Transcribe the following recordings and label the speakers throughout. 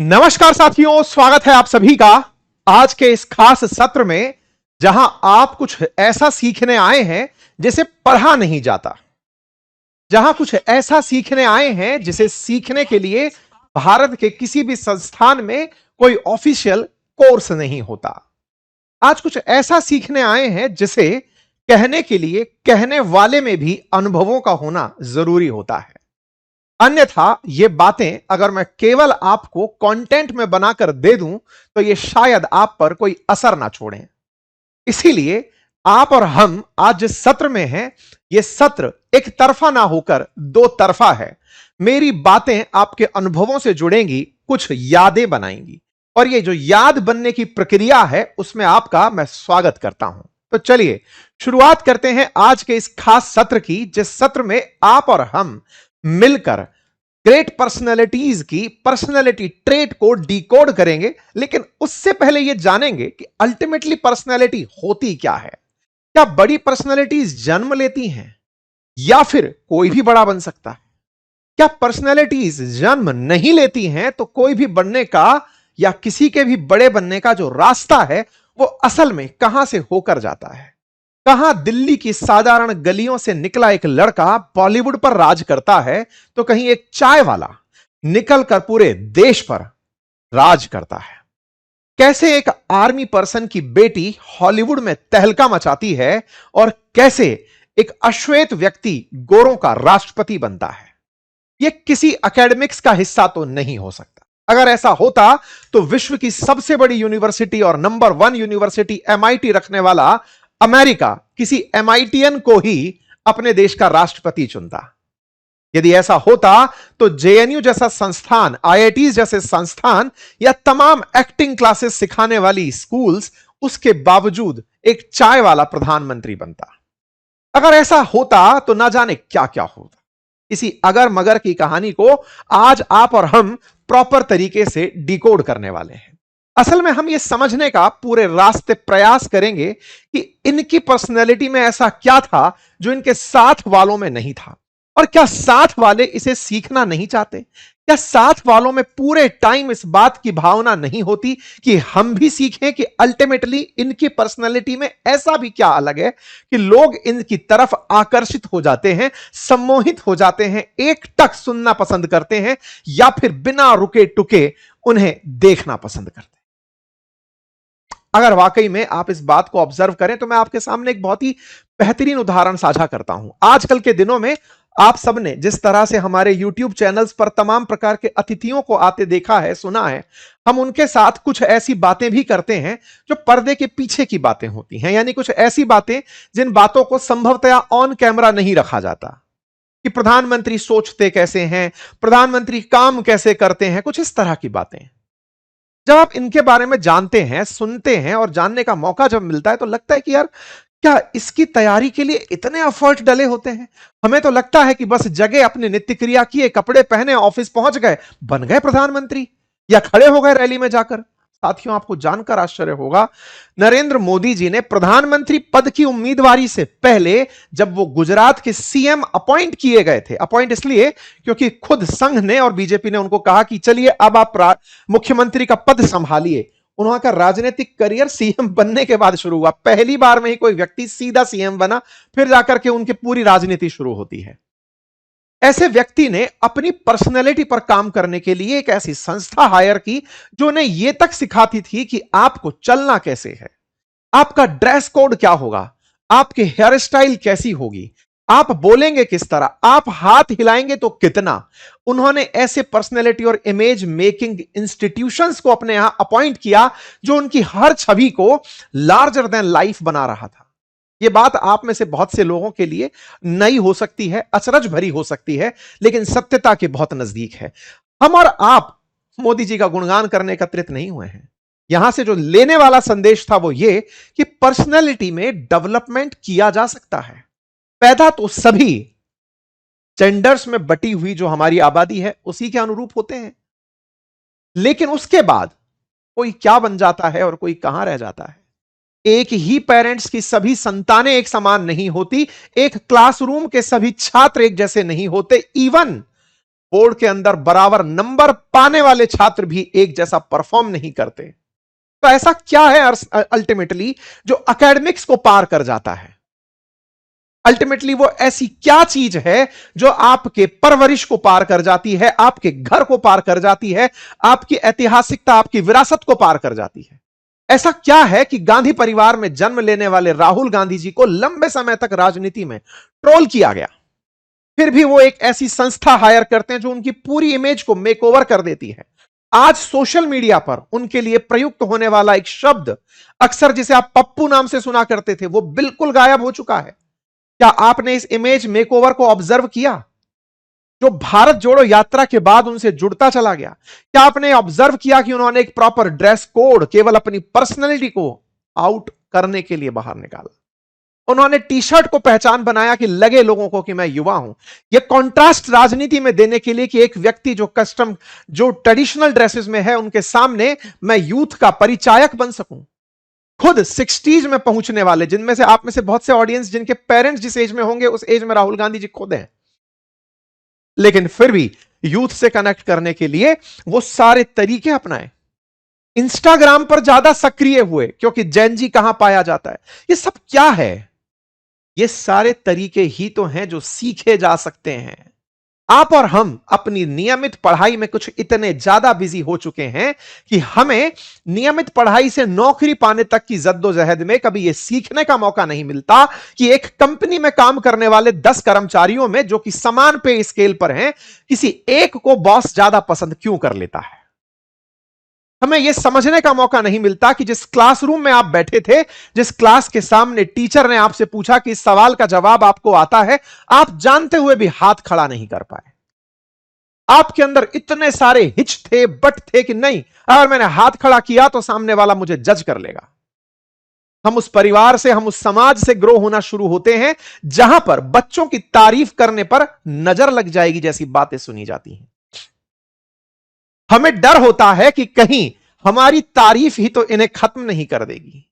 Speaker 1: नमस्कार साथियों, स्वागत है आप सभी का आज के इस खास सत्र में, जहां आप कुछ ऐसा सीखने आए हैं जिसे पढ़ा नहीं जाता, जहां कुछ ऐसा सीखने आए हैं जिसे सीखने के लिए भारत के किसी भी संस्थान में कोई ऑफिशियल कोर्स नहीं होता। आज कुछ ऐसा सीखने आए हैं जिसे कहने के लिए कहने वाले में भी अनुभवों का होना जरूरी होता है। अन्यथा ये बातें अगर मैं केवल आपको कंटेंट में बनाकर दे दूं तो ये शायद आप पर कोई असर ना छोड़ें। इसीलिए आप और हम आज जिस सत्र में हैं, ये सत्र एक तरफा ना होकर दो तरफा है। मेरी बातें आपके अनुभवों से जुड़ेंगी, कुछ यादें बनाएंगी, और ये जो याद बनने की प्रक्रिया है उसमें आपका मैं स्वागत करता हूं। तो चलिए शुरुआत करते हैं आज के इस खास सत्र की, जिस सत्र में आप और हम मिलकर ग्रेट पर्सनैलिटीज की पर्सनैलिटी ट्रेट को डिकोड करेंगे। लेकिन उससे पहले यह जानेंगे कि अल्टीमेटली पर्सनैलिटी होती क्या है। क्या बड़ी पर्सनैलिटीज जन्म लेती हैं या फिर कोई भी बड़ा बन सकता है? क्या पर्सनैलिटीज जन्म नहीं लेती हैं तो कोई भी बनने का या किसी के भी बड़े बनने का जो रास्ता है वो असल में कहां से होकर जाता है? कहां दिल्ली की साधारण गलियों से निकला एक लड़का बॉलीवुड पर राज करता है, तो कहीं एक चाय वाला निकलकर पूरे देश पर राज करता है। कैसे एक आर्मी पर्सन की बेटी हॉलीवुड में तहलका मचाती है और कैसे एक अश्वेत व्यक्ति गोरों का राष्ट्रपति बनता है। यह किसी एकेडमिक्स का हिस्सा तो नहीं हो सकता। अगर ऐसा होता तो विश्व की सबसे बड़ी यूनिवर्सिटी और नंबर 1 यूनिवर्सिटी MIT रखने वाला अमेरिका किसी MITian को ही अपने देश का राष्ट्रपति चुनता। यदि ऐसा होता तो JNU जैसा संस्थान, IITs जैसे संस्थान या तमाम एक्टिंग क्लासेस सिखाने वाली स्कूल्स उसके बावजूद एक चाय वाला प्रधानमंत्री बनता। अगर ऐसा होता तो ना जाने क्या क्या होता। इसी अगर मगर की कहानी को आज आप और हम प्रॉपर तरीके से डिकोड करने वाले हैं। असल में हम यह समझने का पूरे रास्ते प्रयास करेंगे कि इनकी पर्सनैलिटी में ऐसा क्या था जो इनके साथ वालों में नहीं था, और क्या साथ वाले इसे सीखना नहीं चाहते? क्या साथ वालों में पूरे टाइम इस बात की भावना नहीं होती कि हम भी सीखें कि अल्टीमेटली इनकी पर्सनैलिटी में ऐसा भी क्या अलग है कि लोग इनकी तरफ आकर्षित हो जाते हैं, सम्मोहित हो जाते हैं, एक टक सुनना पसंद करते हैं या फिर बिना रुके टुके उन्हें देखना पसंद करते हैं। अगर वाकई में आप इस बात को ऑब्जर्व करें तो मैं आपके सामने एक बहुत ही बेहतरीन उदाहरण साझा करता हूं। आजकल के दिनों में आप सबने जिस तरह से हमारे YouTube चैनल्स पर तमाम प्रकार के अतिथियों को आते देखा है, सुना है, हम उनके साथ कुछ ऐसी बातें भी करते हैं जो पर्दे के पीछे की बातें होती हैं। यानी कुछ ऐसी बातें जिन बातों को संभवतया ऑन कैमरा नहीं रखा जाता, कि प्रधानमंत्री सोचते कैसे हैं, प्रधानमंत्री काम कैसे करते हैं, कुछ इस तरह की बातें। जब आप इनके बारे में जानते हैं, सुनते हैं और जानने का मौका जब मिलता है तो लगता है कि यार क्या इसकी तैयारी के लिए इतने एफर्ट डले होते हैं। हमें तो लगता है कि बस जगह, अपनी नित्य क्रिया किए, कपड़े पहने, ऑफिस पहुंच गए, बन गए प्रधानमंत्री या खड़े हो गए रैली में जाकर। साथियों, आपको जानकर आश्चर्य होगा, नरेंद्र मोदी जी ने प्रधानमंत्री पद की उम्मीदवारी से पहले जब वो गुजरात के CM अपॉइंट किए गए थे, अपॉइंट इसलिए क्योंकि खुद संघ ने और बीजेपी ने उनको कहा कि चलिए अब आप मुख्यमंत्री का पद संभालिए। उनका राजनीतिक करियर CM बनने के बाद शुरू हुआ। पहली बार में ही कोई व्यक्ति सीधा CM बना, फिर जाकर के उनकी पूरी राजनीति शुरू होती है। ऐसे व्यक्ति ने अपनी पर्सनैलिटी पर काम करने के लिए एक ऐसी संस्था हायर की जो उन्हें यह तक सिखाती थी कि आपको चलना कैसे है, आपका ड्रेस कोड क्या होगा, आपकी हेयर स्टाइल कैसी होगी, आप बोलेंगे किस तरह, आप हाथ हिलाएंगे तो कितना। उन्होंने ऐसे पर्सनैलिटी और इमेज मेकिंग इंस्टीट्यूशंस को अपने यहां अपॉइंट किया जो उनकी हर छवि को लार्जर देन लाइफ बना रहा था। यह बात आप में से बहुत से लोगों के लिए नई हो सकती है, अचरज भरी हो सकती है, लेकिन सत्यता के बहुत नजदीक है। हम और आप मोदी जी का गुणगान करने एकत्रित नहीं हुए हैं। यहां से जो लेने वाला संदेश था वो ये कि पर्सनैलिटी में डेवलपमेंट किया जा सकता है। पैदा तो सभी जेंडर्स में बटी हुई जो हमारी आबादी है उसी के अनुरूप होते हैं, लेकिन उसके बाद कोई क्या बन जाता है और कोई कहां रह जाता है। एक ही पेरेंट्स की सभी संतानें एक समान नहीं होती, एक क्लासरूम के सभी छात्र एक जैसे नहीं होते। इवन बोर्ड के अंदर बराबर नंबर पाने वाले छात्र भी एक जैसा परफॉर्म नहीं करते। तो ऐसा क्या है अल्टीमेटली जो एकेडमिक्स को पार कर जाता है? अल्टीमेटली वो ऐसी क्या चीज है जो आपके परवरिश को पार कर जाती है, आपके घर को पार कर जाती है, आपकी ऐतिहासिकता, आपकी विरासत को पार कर जाती है? ऐसा क्या है कि गांधी परिवार में जन्म लेने वाले राहुल गांधी जी को लंबे समय तक राजनीति में ट्रोल किया गया, फिर भी वो एक ऐसी संस्था हायर करते हैं जो उनकी पूरी इमेज को मेकओवर कर देती है। आज सोशल मीडिया पर उनके लिए प्रयुक्त होने वाला एक शब्द, अक्सर जिसे आप पप्पू नाम से सुना करते थे, वो बिल्कुल गायब हो चुका है। क्या आपने इस इमेज मेकओवर को ऑब्जर्व किया जो भारत जोड़ो यात्रा के बाद उनसे जुड़ता चला गया? क्या आपने ऑब्जर्व किया कि उन्होंने एक प्रॉपर ड्रेस कोड केवल अपनी पर्सनैलिटी को आउट करने के लिए बाहर निकाला? उन्होंने टी शर्ट को पहचान बनाया कि लगे लोगों को कि मैं युवा हूं। यह कॉन्ट्रास्ट राजनीति में देने के लिए कि एक व्यक्ति जो ट्रेडिशनल ड्रेसेस में है, उनके सामने मैं यूथ का परिचायक बन सकूं। खुद 60s में पहुंचने वाले, जिनमें से आप में से बहुत से ऑडियंस जिनके पेरेंट्स जिस एज में होंगे उस एज में राहुल गांधी जी खुद हैं, लेकिन फिर भी यूथ से कनेक्ट करने के लिए वो सारे तरीके अपनाए। इंस्टाग्राम पर ज्यादा सक्रिय हुए क्योंकि जैन जी कहां पाया जाता है। ये सब क्या है? ये सारे तरीके ही तो हैं जो सीखे जा सकते हैं। आप और हम अपनी नियमित पढ़ाई में कुछ इतने ज्यादा बिजी हो चुके हैं कि हमें नियमित पढ़ाई से नौकरी पाने तक की जद्दोजहद में कभी यह सीखने का मौका नहीं मिलता कि एक कंपनी में काम करने वाले 10 कर्मचारियों में जो कि समान पे स्केल पर हैं, किसी एक को बॉस ज्यादा पसंद क्यों कर लेता है। हमें यह समझने का मौका नहीं मिलता कि जिस क्लासरूम में आप बैठे थे, जिस क्लास के सामने टीचर ने आपसे पूछा कि इस सवाल का जवाब आपको आता है, आप जानते हुए भी हाथ खड़ा नहीं कर पाए। आपके अंदर इतने सारे हिच थे, बट थे कि नहीं, अगर मैंने हाथ खड़ा किया तो सामने वाला मुझे जज कर लेगा। हम उस परिवार से, हम उस समाज से ग्रो होना शुरू होते हैं जहां पर बच्चों की तारीफ करने पर नजर लग जाएगी जैसी बातें सुनी जाती हैं। हमें डर होता है कि कहीं हमारी तारीफ ही तो इन्हें खत्म नहीं कर देगी।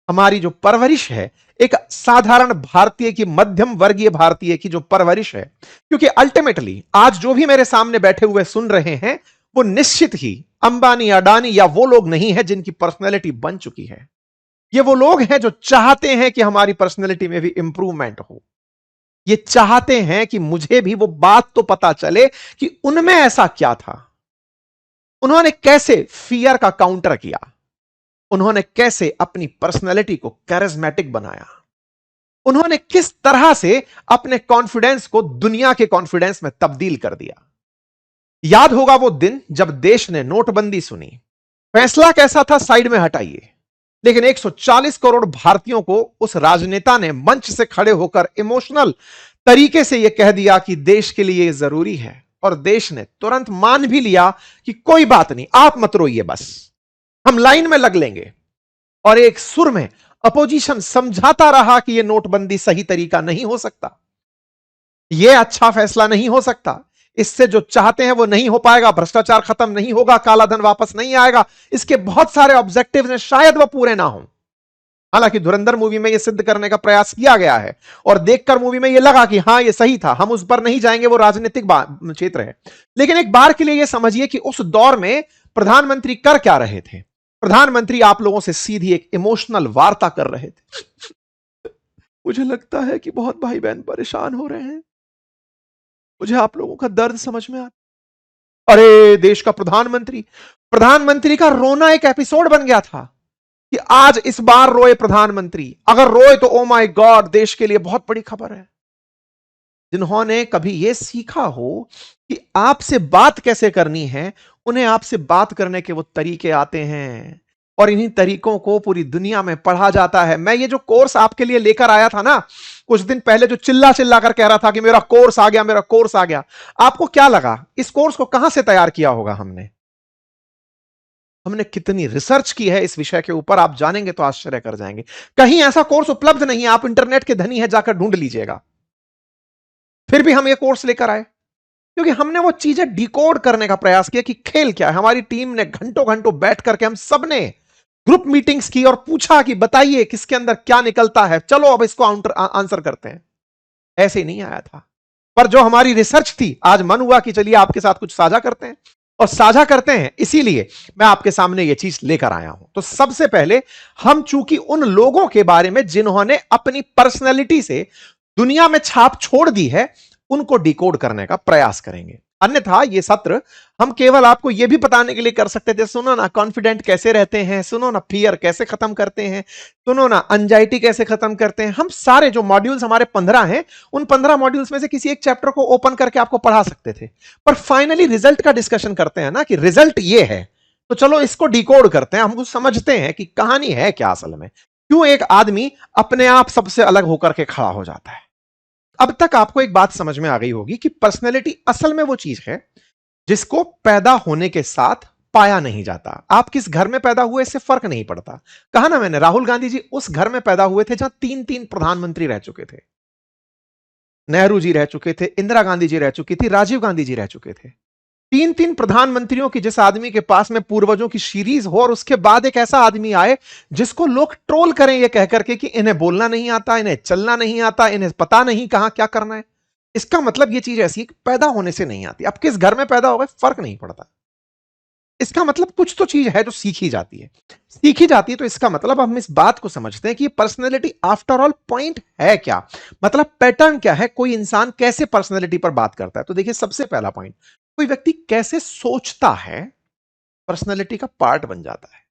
Speaker 1: हमारी जो परवरिश है, एक साधारण भारतीय की, मध्यम वर्गीय भारतीय की जो परवरिश है, क्योंकि अल्टीमेटली आज जो भी मेरे सामने बैठे हुए सुन रहे हैं वो निश्चित ही अंबानी, अडानी या वो लोग नहीं है जिनकी पर्सनैलिटी बन चुकी है। ये वो लोग हैं जो चाहते हैं कि हमारी पर्सनैलिटी में भी इंप्रूवमेंट हो। ये चाहते हैं कि मुझे भी वो बात तो पता चले कि उनमें ऐसा क्या था, उन्होंने कैसे फियर का काउंटर किया, उन्होंने कैसे अपनी पर्सनैलिटी को कैरिज्मेटिक बनाया, उन्होंने किस तरह से अपने कॉन्फिडेंस को दुनिया के कॉन्फिडेंस में तब्दील कर दिया। याद होगा वो दिन जब देश ने नोटबंदी सुनी। फैसला कैसा था साइड में हटाइए, लेकिन 140 करोड़ भारतीयों को उस राजनेता ने मंच से खड़े होकर इमोशनल तरीके से यह कह दिया कि देश के लिए यह जरूरी है, और देश ने तुरंत मान भी लिया कि कोई बात नहीं, आप मत रोइए, बस हम लाइन में लग लेंगे। और एक सुर में अपोजिशन समझाता रहा कि यह नोटबंदी सही तरीका नहीं हो सकता, यह अच्छा फैसला नहीं हो सकता, इससे जो चाहते हैं वो नहीं हो पाएगा, भ्रष्टाचार खत्म नहीं होगा, काला धन वापस नहीं आएगा, इसके बहुत सारे ऑब्जेक्टिव्स हैं, शायद वह पूरे ना हो। हालांकि धुरंधर मूवी में यह सिद्ध करने का प्रयास किया गया है और देखकर मूवी में यह लगा कि हां यह सही था, हम उस पर नहीं जाएंगे, वो राजनीतिक क्षेत्र है। लेकिन एक बार के लिए यह समझिए कि उस दौर में प्रधानमंत्री कर क्या रहे थे। प्रधानमंत्री आप लोगों से सीधी एक इमोशनल वार्ता कर रहे थे। मुझे लगता है कि बहुत भाई बहन परेशान हो रहे हैं, मुझे आप लोगों का दर्द समझ में आता। अरे देश का प्रधानमंत्री का रोना एक एपिसोड बन गया था कि आज इस बार रोए प्रधानमंत्री, अगर रोए तो ओ माय गॉड, देश के लिए बहुत बड़ी खबर है। जिन्होंने कभी यह सीखा हो कि आपसे बात कैसे करनी है, उन्हें आपसे बात करने के वो तरीके आते हैं और इन्हीं तरीकों को पूरी दुनिया में पढ़ा जाता है। मैं ये जो कोर्स आपके लिए लेकर आया था ना कुछ दिन पहले, जो चिल्ला चिल्ला कर कह रहा था कि मेरा कोर्स आ गया, मेरा कोर्स आ गया, आपको क्या लगा इस कोर्स को कहां से तैयार किया होगा? हमने कितनी रिसर्च की है इस विषय के ऊपर, आप जानेंगे तो आश्चर्य कर जाएंगे। कहीं ऐसा कोर्स उपलब्ध नहीं है, आप इंटरनेट के धनी है, जाकर ढूंढ लीजिएगा। फिर भी हम ये कोर्स लेकर आए क्योंकि हमने वो चीजें डिकोड करने का प्रयास किया कि खेल क्या है। हमारी टीम ने घंटों घंटों बैठ करके हम सबने ग्रुप मीटिंग्स की और पूछा कि बताइए किसके अंदर क्या निकलता है, चलो अब इसको आंसर करते हैं। ऐसे ही नहीं आया था। पर जो हमारी रिसर्च थी, आज मन हुआ कि चलिए आपके साथ कुछ साझा करते हैं, और साझा करते हैं इसीलिए मैं आपके सामने यह चीज लेकर आया हूं। तो सबसे पहले हम चूंकि उन लोगों के बारे में जिन्होंने अपनी पर्सनैलिटी से दुनिया में छाप छोड़ दी है, उनको डिकोड करने का प्रयास करेंगे। अन्यथा यह सत्र हम केवल आपको यह भी बताने के लिए कर सकते थे, सुनो ना कॉन्फिडेंट कैसे रहते हैं, सुनो ना फियर कैसे खत्म करते हैं, सुनो ना एंजाइटी कैसे खत्म करते हैं। हम सारे जो मॉड्यूल्स हमारे 15 हैं, उन 15 मॉड्यूल्स में से किसी एक चैप्टर को ओपन करके आपको पढ़ा सकते थे। पर फाइनली रिजल्ट का डिस्कशन करते हैं ना, कि रिजल्ट ये है, तो चलो इसको डिकोड करते हैं, हमको समझते हैं कि कहानी है क्या असल में, क्यों एक आदमी अपने आप सबसे अलग होकर के खड़ा हो जाता है। अब तक आपको एक बात समझ में आ गई होगी कि पर्सनैलिटी असल में वो चीज है जिसको पैदा होने के साथ पाया नहीं जाता। आप किस घर में पैदा हुए इससे फर्क नहीं पड़ता। कहा ना मैंने, राहुल गांधी जी उस घर में पैदा हुए थे जहां 3 प्रधानमंत्री रह चुके थे। नेहरू जी रह चुके थे, इंदिरा गांधी जी रह चुकी थी, राजीव गांधी जी रह चुके थे। 3 प्रधानमंत्रियों की जिस आदमी के पास में पूर्वजों की सीरीज हो, और उसके बाद एक ऐसा आदमी आए जिसको लोग ट्रोल करें ये कह करके कि इन्हें बोलना नहीं आता, इन्हें चलना नहीं आता, इन्हें पता नहीं कहां क्या करना है। इसका मतलब ये चीज ऐसी है कि पैदा होने से नहीं आती। अब किस घर में पैदा हो गए फर्क नहीं पड़ता। इसका मतलब कुछ तो चीज है जो सीखी जाती है, सीखी जाती है। तो इसका मतलब हम इस बात को समझते हैं कि पर्सनैलिटी आफ्टर ऑल पॉइंट है क्या, मतलब पैटर्न क्या है, कोई इंसान कैसे पर्सनैलिटी पर बात करता है। तो देखिए सबसे पहला पॉइंट, कोई व्यक्ति कैसे सोचता है पर्सनैलिटी का पार्ट बन जाता है।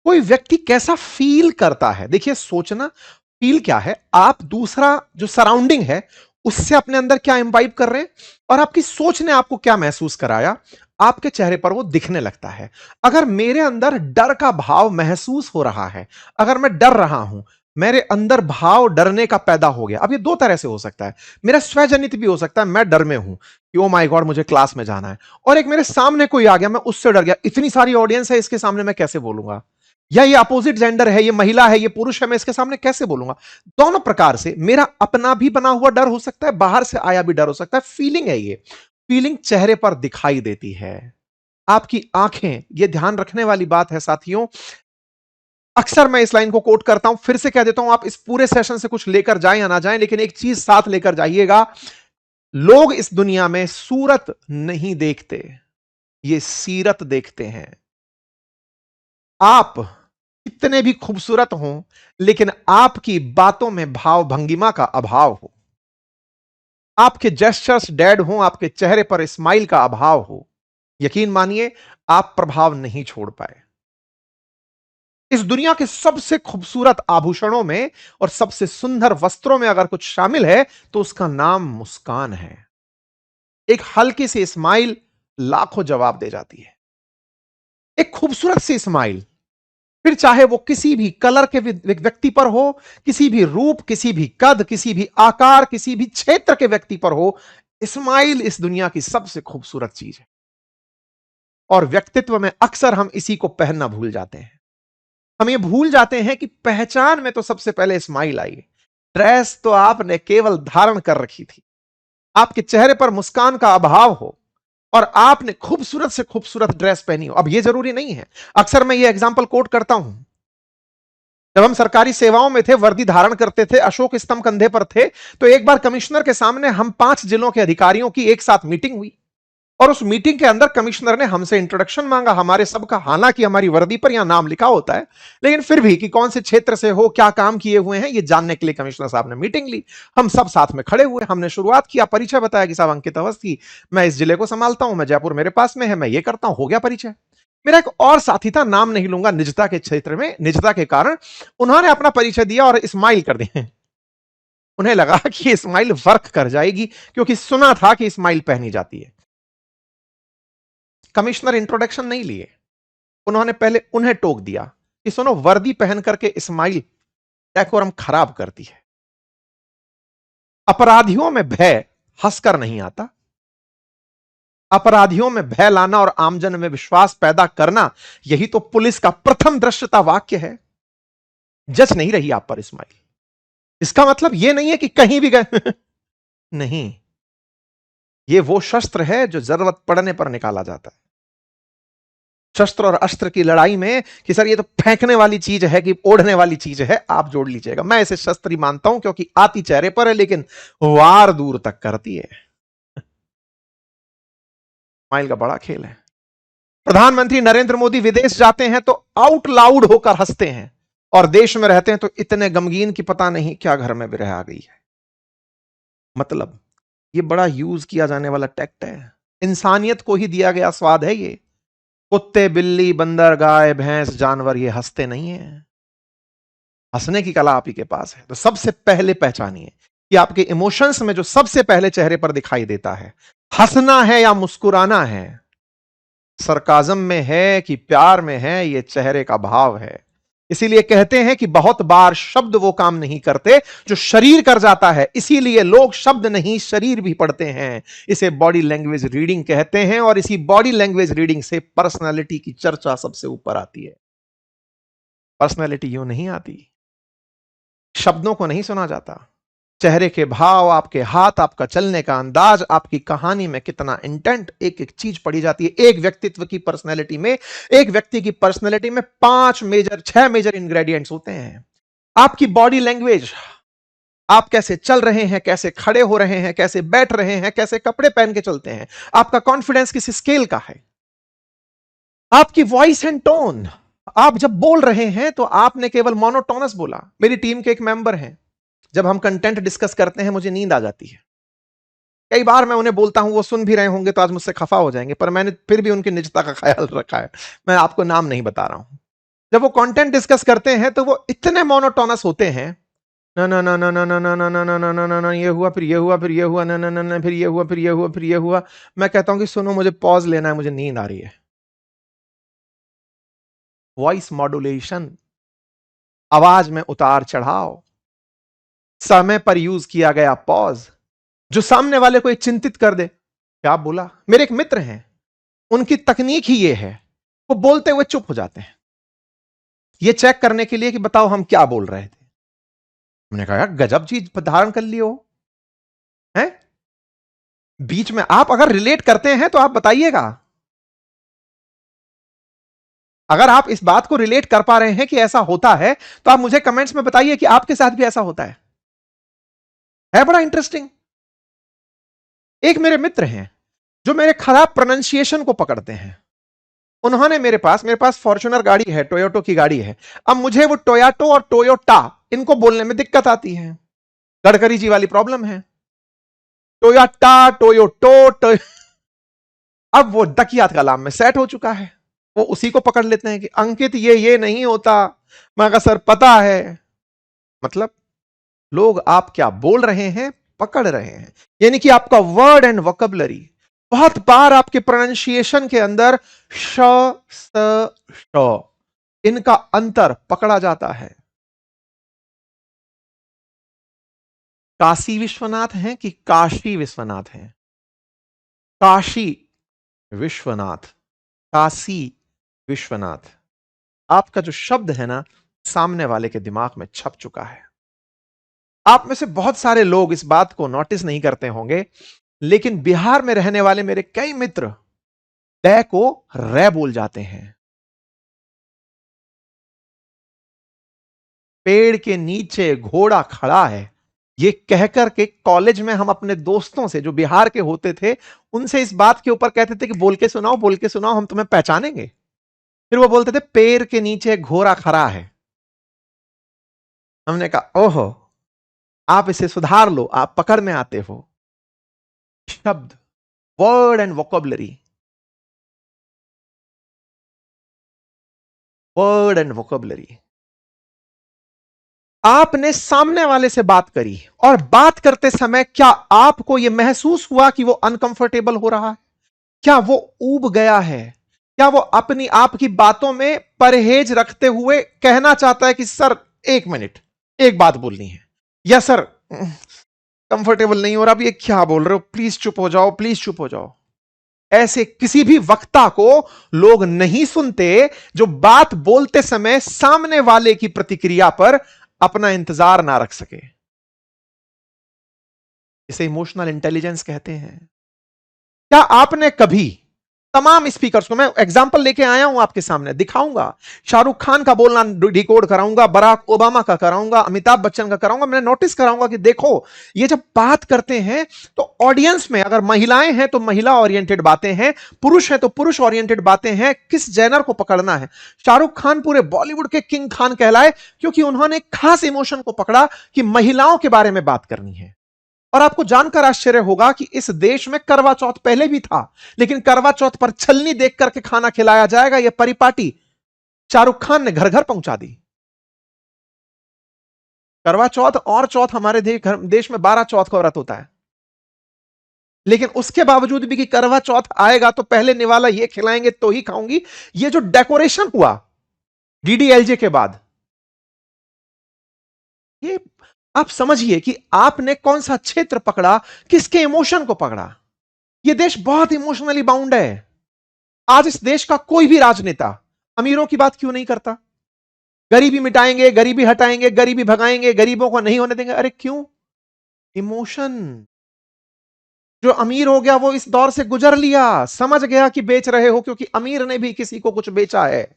Speaker 1: कोई व्यक्ति कैसा फील करता है, देखिए सोचना फील क्या है, आप दूसरा जो सराउंडिंग है उससे अपने अंदर क्या इंवाइब कर रहे हैं, और आपकी सोच ने आपको क्या महसूस कराया, आपके चेहरे पर वो दिखने लगता है। अगर मेरे अंदर डर का भाव महसूस हो रहा है, अगर मैं डर रहा हूं, मेरे अंदर भाव डरने का पैदा हो गया। अब ये दो तरह से हो सकता है, मेरा स्वजनित भी हो सकता है, मैं डर में हूं कि ओ माय गॉड मुझे क्लास में जाना है, और एक मेरे सामने कोई आ गया, मैं उससे डर गया, इतनी सारी ऑडियंस है इसके सामने मैं कैसे बोलूंगा, या ये अपोजिट जेंडर है, ये महिला है, ये पुरुष है, मैं इसके सामने कैसे बोलूंगा। दोनों प्रकार से मेरा अपना भी बना हुआ डर हो सकता है, बाहर से आया भी डर हो सकता है। फीलिंग है, ये फीलिंग चेहरे पर दिखाई देती है। आपकी आंखें, ये ध्यान रखने वाली बात है साथियों। अक्सर मैं इस लाइन को कोट करता हूं, फिर से कह देता हूं, आप इस पूरे सेशन से कुछ लेकर जाएं या ना जाएं, लेकिन एक चीज साथ लेकर जाइएगा, लोग इस दुनिया में सूरत नहीं देखते, ये सीरत देखते हैं। आप कितने भी खूबसूरत हों, लेकिन आपकी बातों में भाव भंगिमा का अभाव हो, आपके जेस्चर्स डेड हों, आपके चेहरे पर स्माइल का अभाव हो, यकीन मानिए आप प्रभाव नहीं छोड़ पाए। इस दुनिया के सबसे खूबसूरत आभूषणों में और सबसे सुंदर वस्त्रों में अगर कुछ शामिल है तो उसका नाम मुस्कान है। एक हल्की सी स्माइल लाखों जवाब दे जाती है। एक खूबसूरत सी स्माइल, फिर चाहे वो किसी भी कलर के व्यक्ति पर हो, किसी भी रूप, किसी भी कद, किसी भी आकार, किसी भी क्षेत्र के व्यक्ति पर हो, स्माइल इस दुनिया की सबसे खूबसूरत चीज है। और व्यक्तित्व में अक्सर हम इसी को पहनना भूल जाते हैं। हम ये भूल जाते हैं कि पहचान में तो सबसे पहले स्माइल आई। ड्रेस तो आपने केवल धारण कर रखी थी, आपके चेहरे पर मुस्कान का अभाव हो और आपने खूबसूरत से खूबसूरत ड्रेस पहनी हो। अब यह जरूरी नहीं है, अक्सर मैं ये एग्जांपल कोट करता हूं, जब हम सरकारी सेवाओं में थे, वर्दी धारण करते थे, अशोक स्तंभ कंधे पर थे, तो एक बार कमिश्नर के सामने हम 5 जिलों के अधिकारियों की एक साथ मीटिंग हुई, और उस मीटिंग के अंदर कमिश्नर ने हमसे इंट्रोडक्शन मांगा हमारे सबका। हालांकि हमारी वर्दी पर यहां नाम लिखा होता है, लेकिन फिर भी कि कौन से क्षेत्र से हो, क्या काम किए हुए हैं, ये जानने के लिए कमिश्नर साहब ने मीटिंग ली। हम सब साथ में खड़े हुए, हमने शुरुआत किया, परिचय बताया कि साहब अंकित अवस्थी, मैं इस जिले को संभालता हूं, मैं जयपुर मेरे पास में है, मैं ये करता हूं। हो गया परिचय। मेरा एक और साथी था, नाम नहीं लूंगा, निजता के क्षेत्र में, निजता के कारण उन्होंने अपना परिचय दिया और स्माइल कर दिए। उन्हें लगा कि ये स्माइल वर्क कर जाएगी, क्योंकि सुना था कि स्माइल पहनी जाती है। कमिश्नर इंट्रोडक्शन नहीं लिए, उन्होंने पहले उन्हें टोक दिया कि सुनो, वर्दी पहन करके स्माइल डेकोरम खराब करती है। अपराधियों में भय हंसकर नहीं आता, अपराधियों में भय लाना और आमजन में विश्वास पैदा करना, यही तो पुलिस का प्रथम दृश्यता वाक्य है। जच नहीं रही आप पर स्माइल, इसका मतलब यह नहीं है कि कहीं भी गए नहीं, यह वो शस्त्र है जो जरूरत पड़ने पर निकाला जाता है। शस्त्र और अस्त्र की लड़ाई में कि सर ये तो फेंकने वाली चीज है कि ओढ़ने वाली चीज है, आप जोड़ लीजिएगा। मैं इसे शस्त्र ही मानता हूं क्योंकि आती चेहरे पर है लेकिन वार दूर तक करती है। माइल का बड़ा खेल है। प्रधानमंत्री नरेंद्र मोदी विदेश जाते हैं तो आउट लाउड होकर हंसते हैं, और देश में रहते हैं तो इतने गमगीन कि पता नहीं क्या घर में विरह आ गई है। मतलब ये बड़ा यूज किया जाने वाला टैक्ट है, इंसानियत को ही दिया गया स्वाद है ये। कुत्ते, बिल्ली, बंदर, गाय, भैंस, जानवर ये हंसते नहीं है। हंसने की कला आप ही के पास है। तो सबसे पहले पहचानिए कि आपके इमोशंस में जो सबसे पहले चेहरे पर दिखाई देता है, हंसना है या मुस्कुराना है, सरकाजम में है कि प्यार में है, ये चेहरे का भाव है। इसीलिए कहते हैं कि बहुत बार शब्द वो काम नहीं करते जो शरीर कर जाता है, इसीलिए लोग शब्द नहीं शरीर भी पढ़ते हैं। इसे बॉडी लैंग्वेज रीडिंग कहते हैं, और इसी बॉडी लैंग्वेज रीडिंग से पर्सनालिटी की चर्चा सबसे ऊपर आती है। पर्सनालिटी यूं नहीं आती, शब्दों को नहीं सुना जाता। चेहरे के भाव, आपके हाथ, आपका चलने का अंदाज, आपकी कहानी में कितना इंटेंट, एक एक चीज पढ़ी जाती है। एक व्यक्तित्व की पर्सनैलिटी में, एक व्यक्ति की पर्सनैलिटी में 6 मेजर इंग्रेडिएंट्स होते हैं। आपकी बॉडी लैंग्वेज, आप कैसे चल रहे हैं, कैसे खड़े हो रहे हैं, कैसे बैठ रहे हैं, कैसे कपड़े पहन के चलते हैं, आपका कॉन्फिडेंस किस स्केल का है, आपकी वॉइस एंड टोन। आप जब बोल रहे हैं तो आपने केवल मोनोटोनस बोला। मेरी टीम के एक मेंबर हैं, जब हम कंटेंट डिस्कस करते हैं मुझे नींद आ जाती है। कई बार मैं उन्हें बोलता हूं, वो सुन भी रहे होंगे तो आज मुझसे खफा हो जाएंगे, पर मैंने फिर भी उनकी निजता का ख्याल रखा है। मैं आपको नाम नहीं बता रहा हूं। जब वो कंटेंट डिस्कस करते हैं तो वो इतने मोनोटोनस होते हैं, ना ना ना ना ना ना ना ना ना ना ना ना ना ना, ये हुआ फिर ये हुआ फिर ये हुआ, ना ना ना ना, फिर ये हुआ फिर ये हुआ फिर ये हुआ। मैं कहता हूं कि सुनो, मुझे पॉज लेना है, मुझे नींद आ रही है। वॉइस मॉड्यूलेशन, आवाज में उतार चढ़ाव, समय पर यूज किया गया पॉज, जो सामने वाले को एक चिंतित कर दे, क्या बोला। मेरे एक मित्र हैं, उनकी तकनीक ही ये है, वो बोलते हुए चुप हो जाते हैं, ये चेक करने के लिए कि बताओ हम क्या बोल रहे थे। हमने कहा यार गजब चीज धारण कर लियो है। बीच में आप अगर रिलेट करते हैं तो आप बताइएगा। अगर आप इस बात को रिलेट कर पा रहे हैं कि ऐसा होता है तो आप मुझे कमेंट्स में बताइए कि आपके साथ भी ऐसा होता है बड़ा इंटरेस्टिंग। एक मेरे मित्र हैं जो मेरे खराब प्रोनाउंसिएशन को पकड़ते हैं। उन्होंने मेरे पास फॉर्च्यूनर गाड़ी है, टोयोटो की गाड़ी है। अब मुझे वो टोयोटो और टोयोटा इनको बोलने में दिक्कत आती है, गडकरी जी वाली प्रॉब्लम है। टोयोटा, टोयोटो, अब वो दकियात कलाम में सेट हो चुका है, वो उसी को पकड़ लेते हैं कि अंकित ये नहीं होता। मैं कहा सर पता है। मतलब लोग आप क्या बोल रहे हैं पकड़ रहे हैं, यानी कि आपका वर्ड एंड वोकैबुलरी, बहुत बार आपके प्रोनाउंसिएशन के अंदर श, स, श, इनका अंतर पकड़ा जाता है। काशी विश्वनाथ हैं कि काशी विश्वनाथ हैं? काशी विश्वनाथ, काशी विश्वनाथ। आपका जो शब्द है ना, सामने वाले के दिमाग में छप चुका है। आप में से बहुत सारे लोग इस बात को नोटिस नहीं करते होंगे, लेकिन बिहार में रहने वाले मेरे कई मित्र ड को रे बोल जाते हैं। पेड़ के नीचे घोड़ा खड़ा है, ये कहकर के कॉलेज में हम अपने दोस्तों से जो बिहार के होते थे उनसे इस बात के ऊपर कहते थे कि बोल के सुनाओ, बोल के सुनाओ, हम तुम्हें पहचानेंगे। फिर वो बोलते थे पेड़ के नीचे घोड़ा खड़ा है। हमने कहा ओहो, आप इसे सुधार लो, आप पकड़ में आते हो। शब्द, word and vocabulary, word and vocabulary. आपने सामने वाले से बात करी और बात करते समय क्या आपको यह महसूस हुआ कि वो अनकंफर्टेबल हो रहा है? क्या वो ऊब गया है? क्या वो अपनी आप की बातों में परहेज रखते हुए कहना चाहता है कि सर 1 मिनट, एक बात बोलनी है, या सर कंफर्टेबल नहीं हो रहा, अब ये क्या बोल रहे हो, प्लीज चुप हो जाओ, प्लीज चुप हो जाओ। ऐसे किसी भी वक्ता को लोग नहीं सुनते जो बात बोलते समय सामने वाले की प्रतिक्रिया पर अपना इंतजार ना रख सके। इसे इमोशनल इंटेलिजेंस कहते हैं। क्या आपने कभी तमाम स्पीकर्स को मैं एग्जांपल लेके आया हूं, आपके सामने दिखाऊंगा। शाहरुख खान का बोलना डिकोड कराऊंगा, बराक ओबामा का कराऊंगा, अमिताभ बच्चन का कराऊंगा। मैं नोटिस कराऊंगा कि देखो ये जब बात करते हैं तो ऑडियंस में अगर महिलाएं हैं तो महिला ओरिएंटेड बातें हैं, पुरुष हैं तो पुरुष ओरिएंटेड बातें हैं। किस जेनर को पकड़ना है? शाहरुख खान पूरे बॉलीवुड के किंग खान कहलाए क्योंकि उन्होंने एक खास इमोशन को पकड़ा कि महिलाओं के बारे में बात करनी है। और आपको जानकर आश्चर्य होगा कि इस देश में करवा चौथ पहले भी था, लेकिन करवा चौथ पर छलनी देख करके खाना खिलाया जाएगा, यह परिपाटी शाहरुख खान ने घर घर पहुंचा दी। करवा चौथ और चौथ हमारे देश में 12 चौथ का व्रत होता है, लेकिन उसके बावजूद भी कि करवा चौथ आएगा तो पहले निवाला ये खिलाएंगे तो ही खाऊंगी। ये जो डेकोरेशन हुआ डीडीएलजे के बाद, ये आप समझिए कि आपने कौन सा क्षेत्र पकड़ा, किसके इमोशन को पकड़ा। यह देश बहुत इमोशनली बाउंड है। आज इस देश का कोई भी राजनेता अमीरों की बात क्यों नहीं करता? गरीबी मिटाएंगे, गरीबी हटाएंगे, गरीबी भगाएंगे, गरीबों को नहीं होने देंगे। अरे क्यों? इमोशन। जो अमीर हो गया वो इस दौर से गुजर लिया, समझ गया कि बेच रहे हो क्योंकि अमीर ने भी किसी को कुछ बेचा है।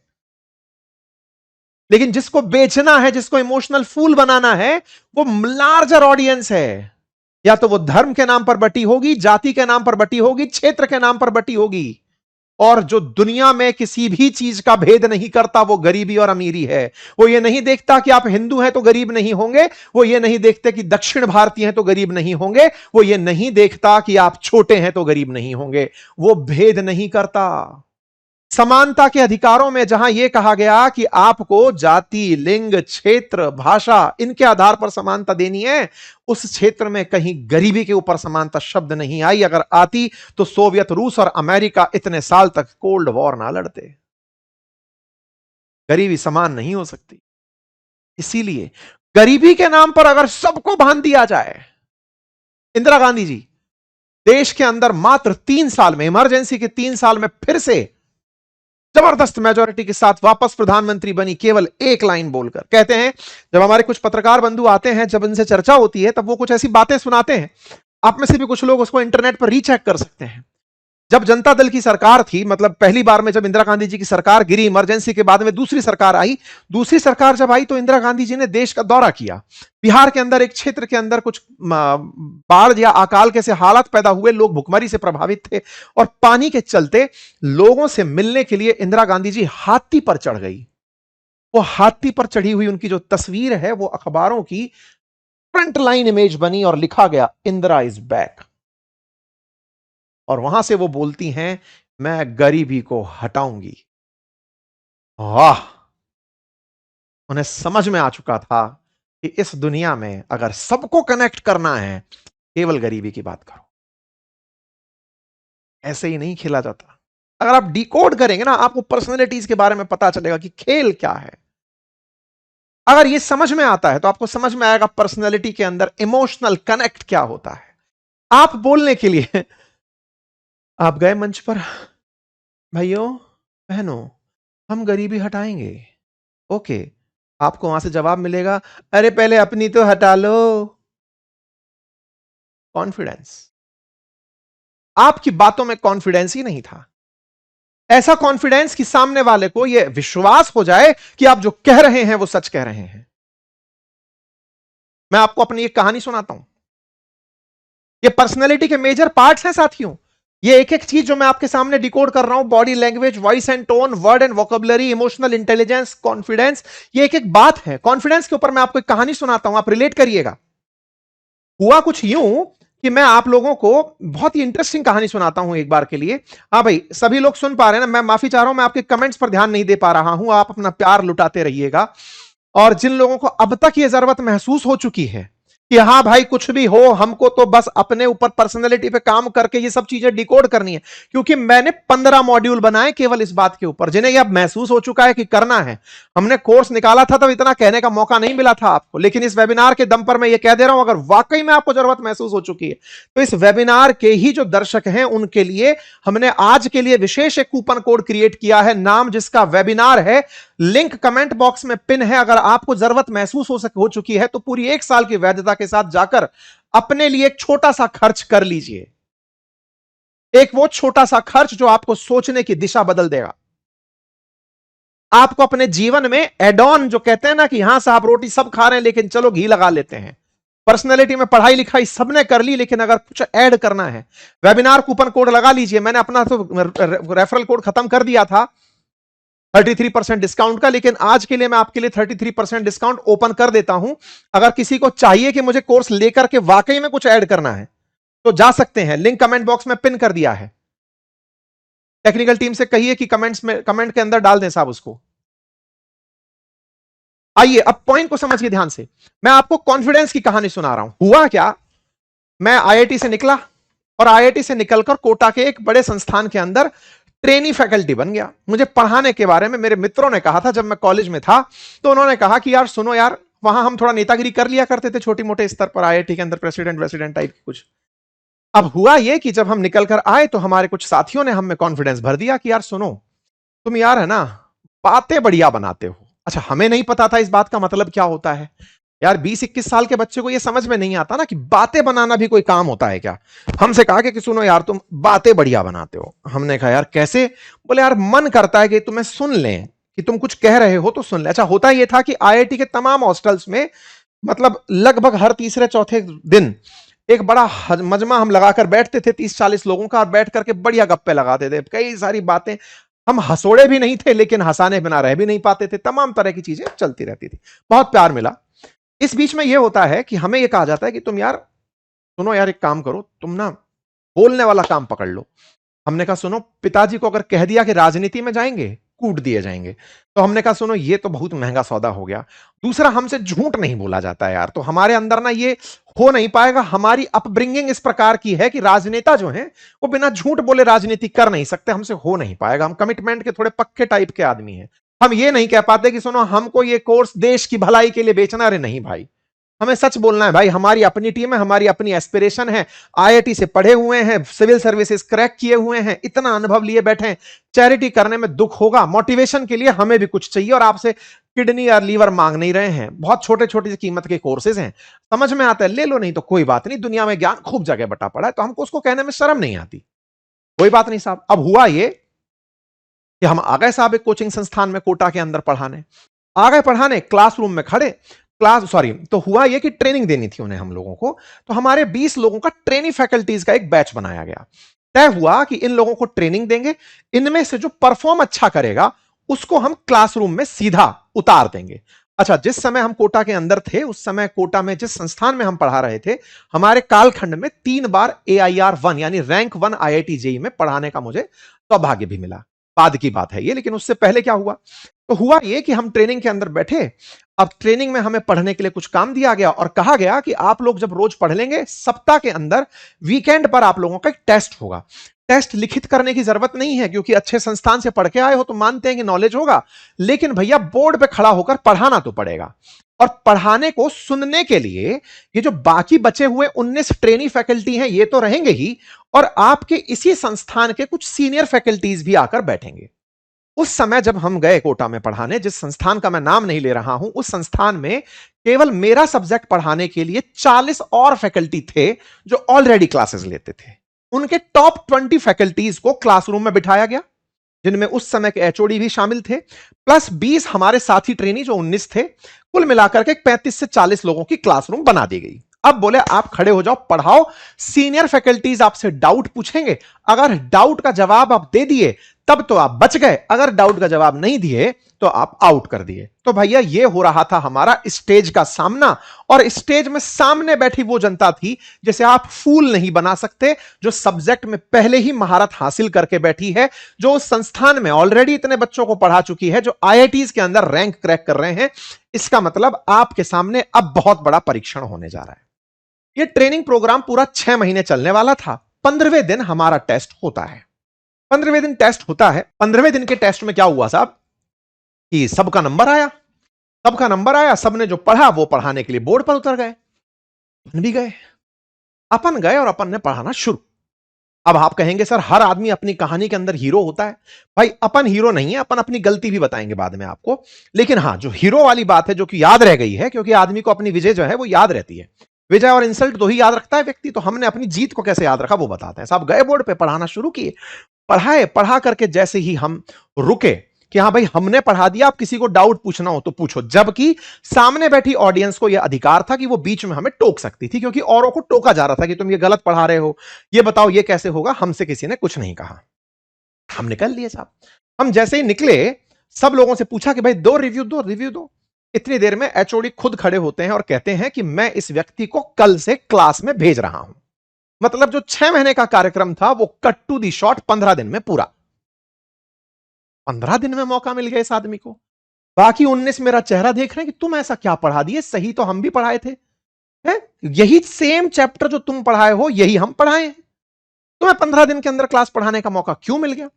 Speaker 1: लेकिन जिसको बेचना है, जिसको इमोशनल फूल बनाना है, वो लार्जर ऑडियंस है। या तो वो धर्म के नाम पर बटी होगी, जाति के नाम पर बटी होगी, क्षेत्र के नाम पर बटी होगी। और जो दुनिया में किसी भी चीज का भेद नहीं करता वो गरीबी और अमीरी है। वो ये नहीं देखता कि आप हिंदू हैं तो गरीब नहीं होंगे, वो ये नहीं देखते कि दक्षिण भारतीय हैं तो गरीब नहीं होंगे, वो ये नहीं देखता कि आप छोटे हैं तो गरीब नहीं होंगे। वो भेद नहीं करता। समानता के अधिकारों में जहां यह कहा गया कि आपको जाति, लिंग, क्षेत्र, भाषा इनके आधार पर समानता देनी है, उस क्षेत्र में कहीं गरीबी के ऊपर समानता शब्द नहीं आई। अगर आती तो सोवियत रूस और अमेरिका इतने साल तक कोल्ड वॉर ना लड़ते। गरीबी समान नहीं हो सकती। इसीलिए गरीबी के नाम पर अगर सबको बांध दिया जाए, इंदिरा गांधी जी देश के अंदर मात्र 3 साल में, इमरजेंसी के 3 साल में फिर से जबरदस्त मेजोरिटी के साथ वापस प्रधानमंत्री बनी, केवल एक लाइन बोलकर। कहते हैं जब हमारे कुछ पत्रकार बंधु आते हैं, जब इनसे चर्चा होती है, तब वो कुछ ऐसी बातें सुनाते हैं, आप में से भी कुछ लोग उसको इंटरनेट पर रीचेक कर सकते हैं। जब जनता दल की सरकार थी, मतलब पहली बार में जब इंदिरा गांधी जी की सरकार गिरी, इमरजेंसी के बाद में दूसरी सरकार आई, दूसरी सरकार जब आई तो इंदिरा गांधी जी ने देश का दौरा किया। बिहार के अंदर एक क्षेत्र के अंदर कुछ बाढ़ या अकाल के से हालात पैदा हुए, लोग भुखमरी से प्रभावित थे और पानी के चलते लोगों से मिलने के लिए इंदिरा गांधी जी हाथी पर चढ़ गई। वो हाथी पर चढ़ी हुई उनकी जो तस्वीर है वो अखबारों की फ्रंट लाइन इमेज बनी और लिखा गया इंदिरा इज बैक। और वहां से वो बोलती हैं मैं गरीबी को हटाऊंगी। वाह! उन्हें समझ में आ चुका था कि इस दुनिया में अगर सबको कनेक्ट करना है, केवल गरीबी की बात करो। ऐसे ही नहीं खेला जाता। अगर आप डिकोड करेंगे ना, आपको पर्सनैलिटीज के बारे में पता चलेगा कि खेल क्या है। अगर ये समझ में आता है तो आपको समझ में आएगा पर्सनैलिटी के अंदर इमोशनल कनेक्ट क्या होता है। आप बोलने के लिए आप गए मंच पर, भाइयों बहनों हम गरीबी हटाएंगे, ओके, आपको वहां से जवाब मिलेगा, अरे पहले अपनी तो हटा लो। कॉन्फिडेंस, आपकी बातों में कॉन्फिडेंस ही नहीं था। ऐसा कॉन्फिडेंस कि सामने वाले को यह विश्वास हो जाए कि आप जो कह रहे हैं वो सच कह रहे हैं। मैं आपको अपनी एक कहानी सुनाता हूं। ये पर्सनैलिटी के मेजर पार्ट्स हैं साथियों। ये एक एक चीज जो मैं आपके सामने डिकोड कर रहा हूं, body language, voice and tone, word and vocabulary, emotional intelligence, confidence, ये एक एक बात है। कॉन्फिडेंस के ऊपर मैं आपको एक कहानी सुनाता हूं, आप रिलेट करिएगा। हुआ कुछ यूं कि मैं आप लोगों को बहुत ही इंटरेस्टिंग कहानी सुनाता हूं एक बार के लिए। हाँ भाई, सभी लोग सुन पा रहे हैं ना? मैं माफी चाह रहा हूं, मैं आपके कमेंट्स पर ध्यान नहीं दे पा रहा हूं। आप अपना प्यार लुटाते रहिएगा। और जिन लोगों को अब तक यह जरूरत महसूस हो चुकी है कि हाँ भाई कुछ भी हो, हमको तो बस अपने ऊपर पर्सनैलिटी पे काम करके ये सब चीजें डिकोड करनी है, क्योंकि मैंने 15 मॉड्यूल बनाए केवल इस बात के ऊपर, जिन्हें यह महसूस हो चुका है कि करना है। हमने कोर्स निकाला था तब इतना कहने का मौका नहीं मिला था आपको, लेकिन इस वेबिनार के दम पर मैं ये कह दे रहा हूं, अगर वाकई में आपको जरूरत महसूस हो चुकी है तो इस वेबिनार के ही जो दर्शक हैं उनके लिए हमने आज के लिए विशेष एक कूपन कोड क्रिएट किया है, नाम जिसका वेबिनार है। लिंक कमेंट बॉक्स में पिन है। अगर आपको जरूरत महसूस हो चुकी है तो पूरी 1 साल की वैधता के साथ जाकर अपने लिए एक छोटा सा खर्च कर लीजिए। एक वो छोटा सा खर्च जो आपको सोचने की दिशा बदल देगा, आपको अपने जीवन में एड ऑन, जो कहते हैं ना कि यहां साहब रोटी सब खा रहे हैं लेकिन चलो घी लगा लेते हैं। पर्सनैलिटी में पढ़ाई लिखाई सबने कर ली, लेकिन अगर कुछ ऐड करना है, वेबिनार कूपन कोड लगा लीजिए। मैंने अपना तो रेफरल कोड खत्म कर दिया था 33% डिस्काउंट का, लेकिन आज के लिए मैं आपके लिए 33% डिस्काउंट ओपन कर देता हूं। अगर किसी को चाहिए कि मुझे कोर्स लेकर के वाकई में कुछ ऐड करना है तो जा सकते हैं, लिंक कमेंट बॉक्स में पिन कर दिया है। टेक्निकल टीम से कहिए कि कमेंट के अंदर डाल दें साहब उसको। आइए अब पॉइंट को समझिए ध्यान से। मैं आपको कॉन्फिडेंस की कहानी सुना रहा हूं। हुआ क्या, मैं आईआईटी से निकला और आईआईटी से निकलकर कोटा के एक बड़े संस्थान के अंदर ट्रेनी फैकल्टी बन गया। मुझे पढ़ाने के बारे में मेरे मित्रों ने कहा था, जब मैं कॉलेज में था तो उन्होंने कहा कि यार सुनो यार, वहां हम थोड़ा नेतागिरी कर लिया करते थे छोटी मोटे स्तर पर, आईआईटी के अंदर प्रेसिडेंट वेसिडेंट टाइप कुछ। अब हुआ यह कि जब हम निकल कर आए तो हमारे कुछ साथियों ने हमें कॉन्फिडेंस भर दिया कि यार सुनो, तुम यार है ना बातें बढ़िया बनाते हो। अच्छा, हमें नहीं पता था इस बात का मतलब क्या होता है यार। 20-21 साल के बच्चे को यह समझ में नहीं आता ना कि बातें बनाना भी कोई काम होता है क्या। हमसे कहा कि सुनो यार, तुम बातें बढ़िया बनाते हो। हमने कहा यार कैसे? बोले यार मन करता है कि तुम्हें सुन लें, कि तुम कुछ कह रहे हो तो सुन ले। अच्छा, होता यह था कि आईआईटी के तमाम हॉस्टल्स में मतलब लगभग हर तीसरे चौथे दिन एक बड़ा मजमा हम लगाकर बैठते थे 30-40 लोगों का, और बैठ करके बढ़िया गप्पे लगाते थे, कई सारी बातें। हम हंसोड़े भी नहीं थे लेकिन हंसाने बिना रह भी नहीं पाते थे, तमाम तरह की चीजें चलती रहती थी, बहुत प्यार मिला। इस बीच में यह होता है कि हमें यह कहा जाता है कि तुम यार सुनो यार, एक काम करो, तुम ना बोलने वाला काम पकड़ लो। हमने कहा सुनो, पिताजी को अगर कह दिया कि राजनीति में जाएंगे, कूट दिए जाएंगे। तो हमने कहा सुनो, ये तो बहुत महंगा सौदा हो गया। दूसरा, हमसे झूठ नहीं बोला जाता है यार, तो हमारे अंदर ना ये हो नहीं पाएगा। हमारी अपब्रिंगिंग इस प्रकार की है कि राजनेता जो हैं वो बिना झूठ बोले राजनीति कर नहीं सकते, हमसे हो नहीं पाएगा। हम कमिटमेंट के थोड़े पक्के टाइप के आदमी हैं। हम ये नहीं कह पाते कि सुनो हमको ये कोर्स देश की भलाई के लिए बेचना। अरे नहीं भाई, हमें सच बोलना है भाई, हमारी अपनी टीम है, हमारी अपनी एस्पिरेशन है। आईआईटी से पढ़े हुए हैं, सिविल सर्विसेज क्रैक किए हुए हैं, इतना अनुभव लिए बैठे हैं। चैरिटी करने में दुख होगा, मोटिवेशन के लिए हमें भी कुछ चाहिए, और आपसे किडनी और लीवर मांग नहीं रहे हैं। बहुत छोटे छोटे कीमत के कोर्सेज हैं, समझ में आता है ले लो, नहीं तो कोई बात नहीं। दुनिया में ज्ञान खूब जगह बटा पड़ा है, तो हमको उसको कहने में शर्म नहीं आती। कोई बात नहीं साहब। अब हुआ ये कि हम आ गए साहब एक कोचिंग संस्थान में कोटा के अंदर पढ़ाने, आ गए पढ़ाने, क्लासरूम में खड़े। तो हुआ यह कि ट्रेनिंग देनी थी उन्हें हम लोगों को। तो हमारे 20 लोगों का ट्रेनिंग फैकल्टीज का एक बैच बनाया गया। तय हुआ कि इन लोगों को ट्रेनिंग देंगे, इनमें से जो परफॉर्म अच्छा करेगा उसको हम क्लासरूम में सीधा उतार देंगे। अच्छा, जिस समय हम कोटा के अंदर थे उस समय कोटा में जिस संस्थान में हम पढ़ा रहे थे, हमारे कालखंड में 3 बार AIR1 यानी रैंक 1 IIT JEE में पढ़ाने का मुझे सौभाग्य भी मिला। बाद की बात है ये, लेकिन उससे पहले क्या हुआ, तो हुआ ये कि हम ट्रेनिंग के अंदर बैठे। अब ट्रेनिंग में हमें पढ़ने के लिए कुछ काम दिया गया और कहा गया कि आप लोग जब रोज पढ़ लेंगे, सप्ताह के अंदर वीकेंड पर आप लोगों का एक टेस्ट होगा। टेस्ट लिखित करने की जरूरत नहीं है क्योंकि अच्छे संस्थान से पढ़ के आए हो तो मानते हैं कि नॉलेज होगा, लेकिन भैया बोर्ड पे खड़ा होकर पढ़ाना तो पड़ेगा। और पढ़ाने को सुनने के लिए ये जो बाकी बचे हुए 19 ट्रेनी फैकल्टी हैं ये तो रहेंगे ही, और आपके इसी संस्थान के कुछ सीनियर फैकल्टीज भी आकर बैठेंगे। उस समय जब हम गए कोटा में पढ़ाने, जिस संस्थान का मैं नाम नहीं ले रहा हूं, उस संस्थान में केवल मेरा सब्जेक्ट पढ़ाने के लिए 40 और फैकल्टी थे जो ऑलरेडी क्लासेस लेते थे। उनके टॉप 20 फैकल्टीज को क्लासरूम में बिठाया गया, जिनमें उस समय के एचओडी भी शामिल थे, प्लस 20 हमारे साथी ट्रेनी जो 19 थे। कुल मिलाकर के 35 से 40 लोगों की क्लासरूम बना दी गई। अब बोले आप खड़े हो जाओ, पढ़ाओ। सीनियर फैकल्टीज आपसे डाउट पूछेंगे, अगर डाउट का जवाब आप दे दिए तब तो आप बच गए, अगर डाउट का जवाब नहीं दिए तो आप आउट कर दिए। तो भैया ये हो रहा था हमारा स्टेज का सामना, और स्टेज में सामने बैठी वो जनता थी जिसे आप फूल नहीं बना सकते, जो सब्जेक्ट में पहले ही महारत हासिल करके बैठी है, जो उस संस्थान में ऑलरेडी इतने बच्चों को पढ़ा चुकी है, जो आईआईटीज के अंदर रैंक क्रैक कर रहे हैं। इसका मतलब आपके सामने अब बहुत बड़ा परीक्षण होने जा रहा है। यह ट्रेनिंग प्रोग्राम पूरा 6 महीने चलने वाला था। 15वें दिन हमारा टेस्ट होता है। 15वें दिन टेस्ट होता है। 15वें दिन के टेस्ट में क्या हुआ साहब कि सबका नंबर आया। सबका नंबर आया, सबने जो पढ़ा वो पढ़ाने के लिए बोर्ड पर उतर गए। अपन भी गए, अपन गए और अपन ने पढ़ाना शुरू। अब आप कहेंगे सर हर आदमी अपनी कहानी के अंदर हीरो होता है। भाई अपन हीरो नहीं है, अपन अपनी गलती भी बताएंगे बाद में आपको। लेकिन हां, जो हीरो वाली बात है जो कि याद रह गई है, क्योंकि आदमी को अपनी विजय जो है वो याद रहती है। विजय और इंसल्ट दो ही याद रखता है व्यक्ति, तो हमने अपनी जीत को कैसे याद रखा वो बताते हैं साहब। गए बोर्ड पे, पढ़ाना शुरू किए, पढ़ाए, पढ़ा करके जैसे ही हम रुके कि हाँ भाई हमने पढ़ा दिया, आप किसी को डाउट पूछना हो तो पूछो, जबकि सामने बैठी ऑडियंस को यह अधिकार था कि वो बीच में हमें टोक सकती थी, क्योंकि औरों को टोका जा रहा था कि तुम ये गलत पढ़ा रहे हो, ये बताओ ये कैसे होगा। हमसे किसी ने कुछ नहीं कहा, हम निकल लिए साहब। हम जैसे ही निकले, सब लोगों से पूछा कि भाई दो रिव्यू दो, रिव्यू दो। इतनी देर में एचओडी खुद खड़े होते हैं और कहते हैं कि मैं इस व्यक्ति को कल से क्लास में भेज रहा हूं। मतलब जो 6 महीने का कार्यक्रम था वो कट टू दी शॉट 15 दिन में पूरा। 15 दिन में मौका मिल गया इस आदमी को। बाकी 19 मेरा चेहरा देख रहे हैं कि तुम ऐसा क्या पढ़ा दिए, सही तो हम भी पढ़ाए थे, है? यही सेम चैप्टर जो तुम पढ़ाए हो यही हम पढ़ाए हैं, तुम्हें 15 दिन के अंदर क्लास पढ़ाने का मौका क्यों मिल गया?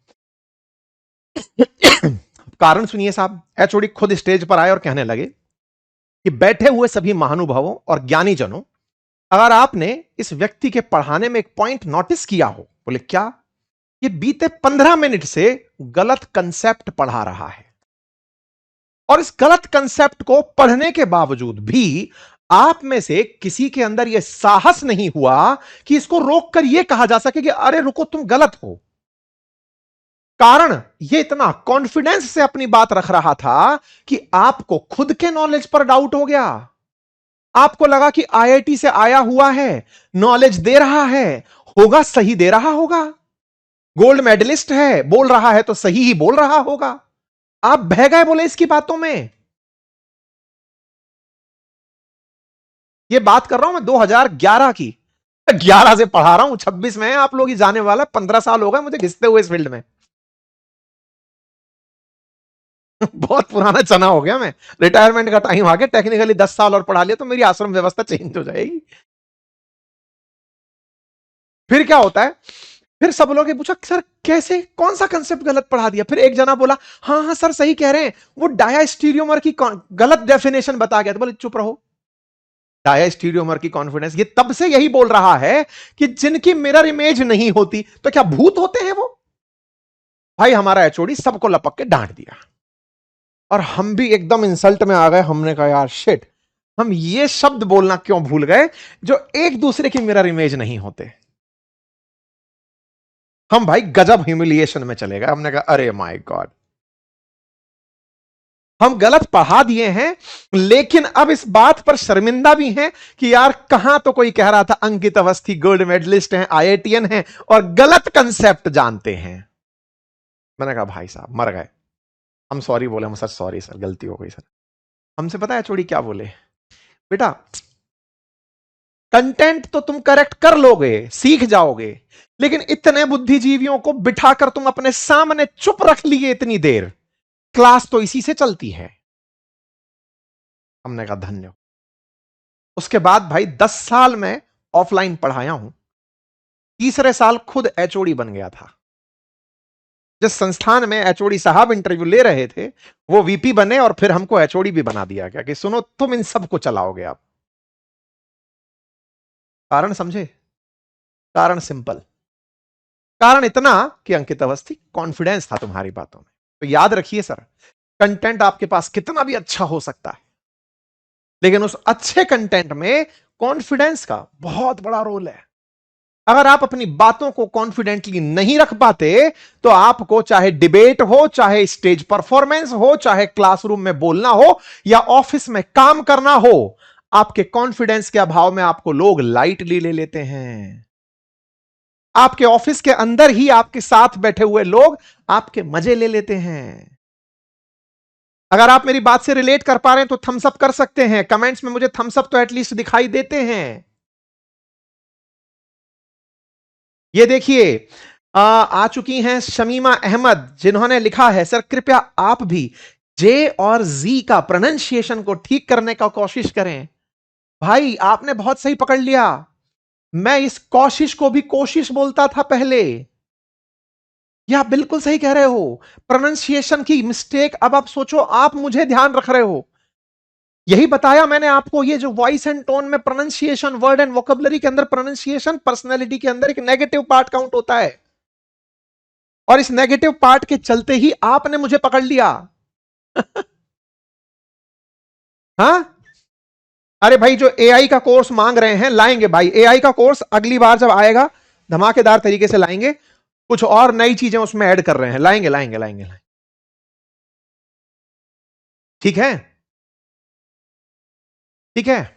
Speaker 1: कारण सुनिए साहब। एचओडी खुद स्टेज पर आए और कहने लगे कि बैठे हुए सभी महानुभावों और ज्ञानी जनों, अगर आपने इस व्यक्ति के पढ़ाने में एक पॉइंट नोटिस किया हो। बोले क्या? ये बीते 15 मिनट से गलत कंसेप्ट पढ़ा रहा है, और इस गलत कंसेप्ट को पढ़ने के बावजूद भी आप में से किसी के अंदर यह साहस नहीं हुआ कि इसको रोककर यह कहा जा सके कि अरे रुको तुम गलत हो। कारण ये इतना कॉन्फिडेंस से अपनी बात रख रहा था कि आपको खुद के नॉलेज पर डाउट हो गया। आपको लगा कि आईआईटी से आया हुआ है, नॉलेज दे रहा है, होगा सही दे रहा होगा, गोल्ड मेडलिस्ट है, बोल रहा है तो सही ही बोल रहा होगा। आप बह गए बोले इसकी बातों में। ये बात कर रहा हूं मैं 2011 की, 11 से पढ़ा रहा हूं, 26 में आप लोग ही जाने वाला, 15 साल हो गए मुझे घिसते हुए इस फील्ड में। बहुत पुराना चना हो गया मैं, रिटायरमेंट का टाइम आ गया, टेक्निकली 10 साल और पढ़ा लिया तो मेरी आश्रम व्यवस्था चेंज हो जाएगी। फिर क्या होता है, फिर सब लोग पूछा सर कैसे, कौन सा कंसेप्ट गलत पढ़ा दिया? फिर एक जना बोला हाँ हाँ सर सही कह रहे हैं, वो डायास्टीरियोमर की गलत डेफिनेशन बता गया। तो बोले चुप रहो, डायास्टीरियोमर की कॉन्फिडेंस, ये तब से यही बोल रहा है कि जिनकी मिरर इमेज नहीं होती तो क्या भूत होते हैं वो? भाई हमारा एचओडी सबको लपक के डांट दिया, और हम भी एकदम इंसल्ट में आ गए। हमने कहा यार शिट, हम ये शब्द बोलना क्यों भूल गए जो एक दूसरे की मिरर इमेज नहीं होते। हम भाई गजब ह्यूमिलिएशन में चले गए। हमने कहा अरे माय गॉड, हम गलत पढ़ा दिए हैं, लेकिन अब इस बात पर शर्मिंदा भी हैं कि यार कहां तो कोई कह रहा था अंकित अवस्थी गोल्ड मेडलिस्ट हैं, आईआईटीएन हैं, और गलत कंसेप्ट जानते हैं। मैंने कहा भाई साहब मर गए। हम सॉरी बोले, हम सर सॉरी सर गलती हो गई सर। हमसे पता है चोरी क्या बोले? बेटा कंटेंट तो तुम करेक्ट कर लोगे, सीख जाओगे, लेकिन इतने बुद्धिजीवियों को बिठाकर तुम अपने सामने चुप रख लिए इतनी देर, क्लास तो इसी से चलती है। हमने कहा धन्य। उसके बाद भाई 10 साल में ऑफलाइन पढ़ाया हूं, तीसरे साल खुद एचओडी बन गया था। जिस संस्थान में एचओडी साहब इंटरव्यू ले रहे थे वो वीपी बने, और फिर हमको एचओडी भी बना दिया गया कि सुनो तुम इन सबको चलाओगे आप। कारण समझे? कारण सिंपल, कारण इतना कि अंकित अवस्थी कॉन्फिडेंस था तुम्हारी बातों में। तो याद रखिए सर, कंटेंट आपके पास कितना भी अच्छा हो सकता है, लेकिन उस अच्छे कंटेंट में कॉन्फिडेंस का बहुत बड़ा रोल है। अगर आप अपनी बातों को कॉन्फिडेंटली नहीं रख पाते तो आपको चाहे डिबेट हो, चाहे स्टेज परफॉर्मेंस हो, चाहे क्लासरूम में बोलना हो, या ऑफिस में काम करना हो, आपके कॉन्फिडेंस के अभाव में आपको लोग लाइटली ले लेते हैं। आपके ऑफिस के अंदर ही आपके साथ बैठे हुए लोग आपके मजे ले लेते हैं। अगर आप मेरी बात से रिलेट कर पा रहे हैं तो थम्स अप कर सकते हैं, कमेंट्स में मुझे थम्स अप तो एटलीस्ट दिखाई देते हैं। ये देखिए आ चुकी हैं शमीमा अहमद, जिन्होंने लिखा है सर कृपया आप भी जे और जी का प्रोनाउंसिएशन को ठीक करने का कोशिश करें। भाई आपने बहुत सही पकड़ लिया, मैं इस कोशिश को भी कोशिश बोलता था पहले। या बिल्कुल सही कह रहे हो, प्रोनाउंसिएशन की मिस्टेक। अब आप सोचो, आप मुझे ध्यान रख रहे हो, यही बताया मैंने आपको। ये जो वॉइस एंड टोन में प्रोनाउंसिएशन, वर्ड एंड वोकैबुलरी के अंदर प्रोनाउंसिएशन, पर्सनैलिटी के अंदर एक नेगेटिव पार्ट काउंट होता है, और इस नेगेटिव पार्ट के चलते ही आपने मुझे पकड़ लिया। हाँ अरे भाई जो एआई का कोर्स मांग रहे हैं लाएंगे भाई, एआई का कोर्स अगली बार जब आएगा धमाकेदार तरीके से लाएंगे, कुछ और नई चीजें उसमें ऐड कर रहे हैं, लाएंगे लाएंगे लाएंगे लाएंगे। ठीक है, ठीक है,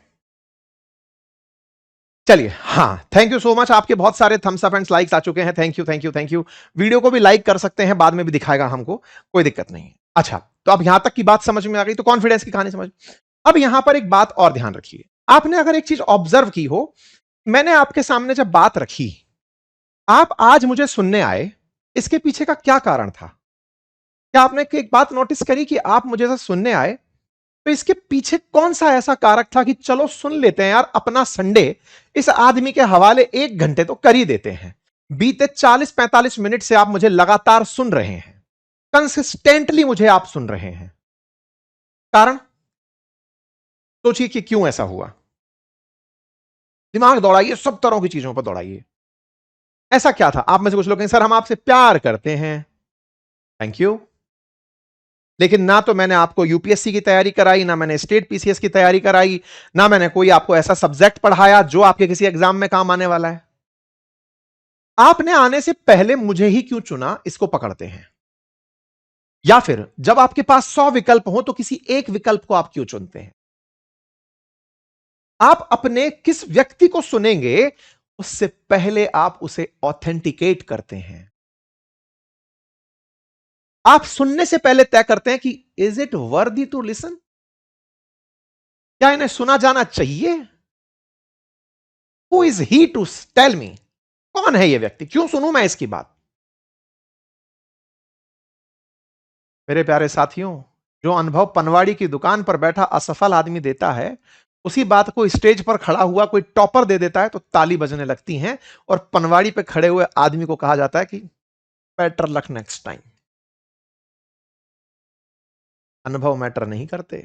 Speaker 1: चलिए। हाँ, थैंक यू सो मच, आपके बहुत सारे थम्स अप एंड लाइक्स आ चुके हैं, thank you thank you thank you. Video को भी लाइक कर सकते हैं, बाद में भी दिखाएगा हमको, कोई दिक्कत नहीं है। अच्छा, तो अब यहां तक की बात समझ में आ गई, तो कॉन्फिडेंस की कहानी समझ। अब यहां पर एक बात और ध्यान रखिए, आपने अगर एक चीज ऑब्जर्व की हो, मैंने आपके सामने जब बात रखी, आप आज मुझे सुनने आए, इसके पीछे का क्या कारण था? क्या आपने एक बात नोटिस करी कि आप मुझे से सुनने आए, तो इसके पीछे कौन सा ऐसा कारक था कि चलो सुन लेते हैं यार, अपना संडे इस आदमी के हवाले 1 घंटे तो कर ही देते हैं। बीते 40-45 मिनट से आप मुझे लगातार सुन रहे हैं, कंसिस्टेंटली मुझे आप सुन रहे हैं। कारण सोचिए कि क्यों ऐसा हुआ। दिमाग दौड़ाइए, सब तरह की चीजों पर दौड़ाइए। ऐसा क्या था? आप में से कुछ लोग कहेंगे सर हम आपसे प्यार करते हैं, थैंक यू, लेकिन ना तो मैंने आपको यूपीएससी की तैयारी कराई, ना मैंने स्टेट पीसीएस की तैयारी कराई, ना मैंने कोई आपको ऐसा सब्जेक्ट पढ़ाया जो आपके किसी एग्जाम में काम आने वाला है। आपने आने से पहले मुझे ही क्यों चुना, इसको पकड़ते हैं। या फिर जब आपके पास 100 विकल्प हो तो किसी एक विकल्प को आप क्यों चुनते हैं? आप अपने किस व्यक्ति को सुनेंगे उससे पहले आप उसे ऑथेंटिकेट करते हैं। आप सुनने से पहले तय करते हैं कि is it worthy to listen, क्या इन्हें सुना जाना चाहिए। Who is he to tell me, कौन है यह व्यक्ति, क्यों सुनूं मैं इसकी बात। मेरे प्यारे साथियों, जो अनुभव पनवाड़ी की दुकान पर बैठा असफल आदमी देता है, उसी बात को स्टेज पर खड़ा हुआ कोई टॉपर दे देता है तो ताली बजने लगती हैं, और पनवाड़ी पे खड़े हुए आदमी को कहा जाता है कि बेटर लक नेक्स्ट टाइम। अनुभव मैटर नहीं करते,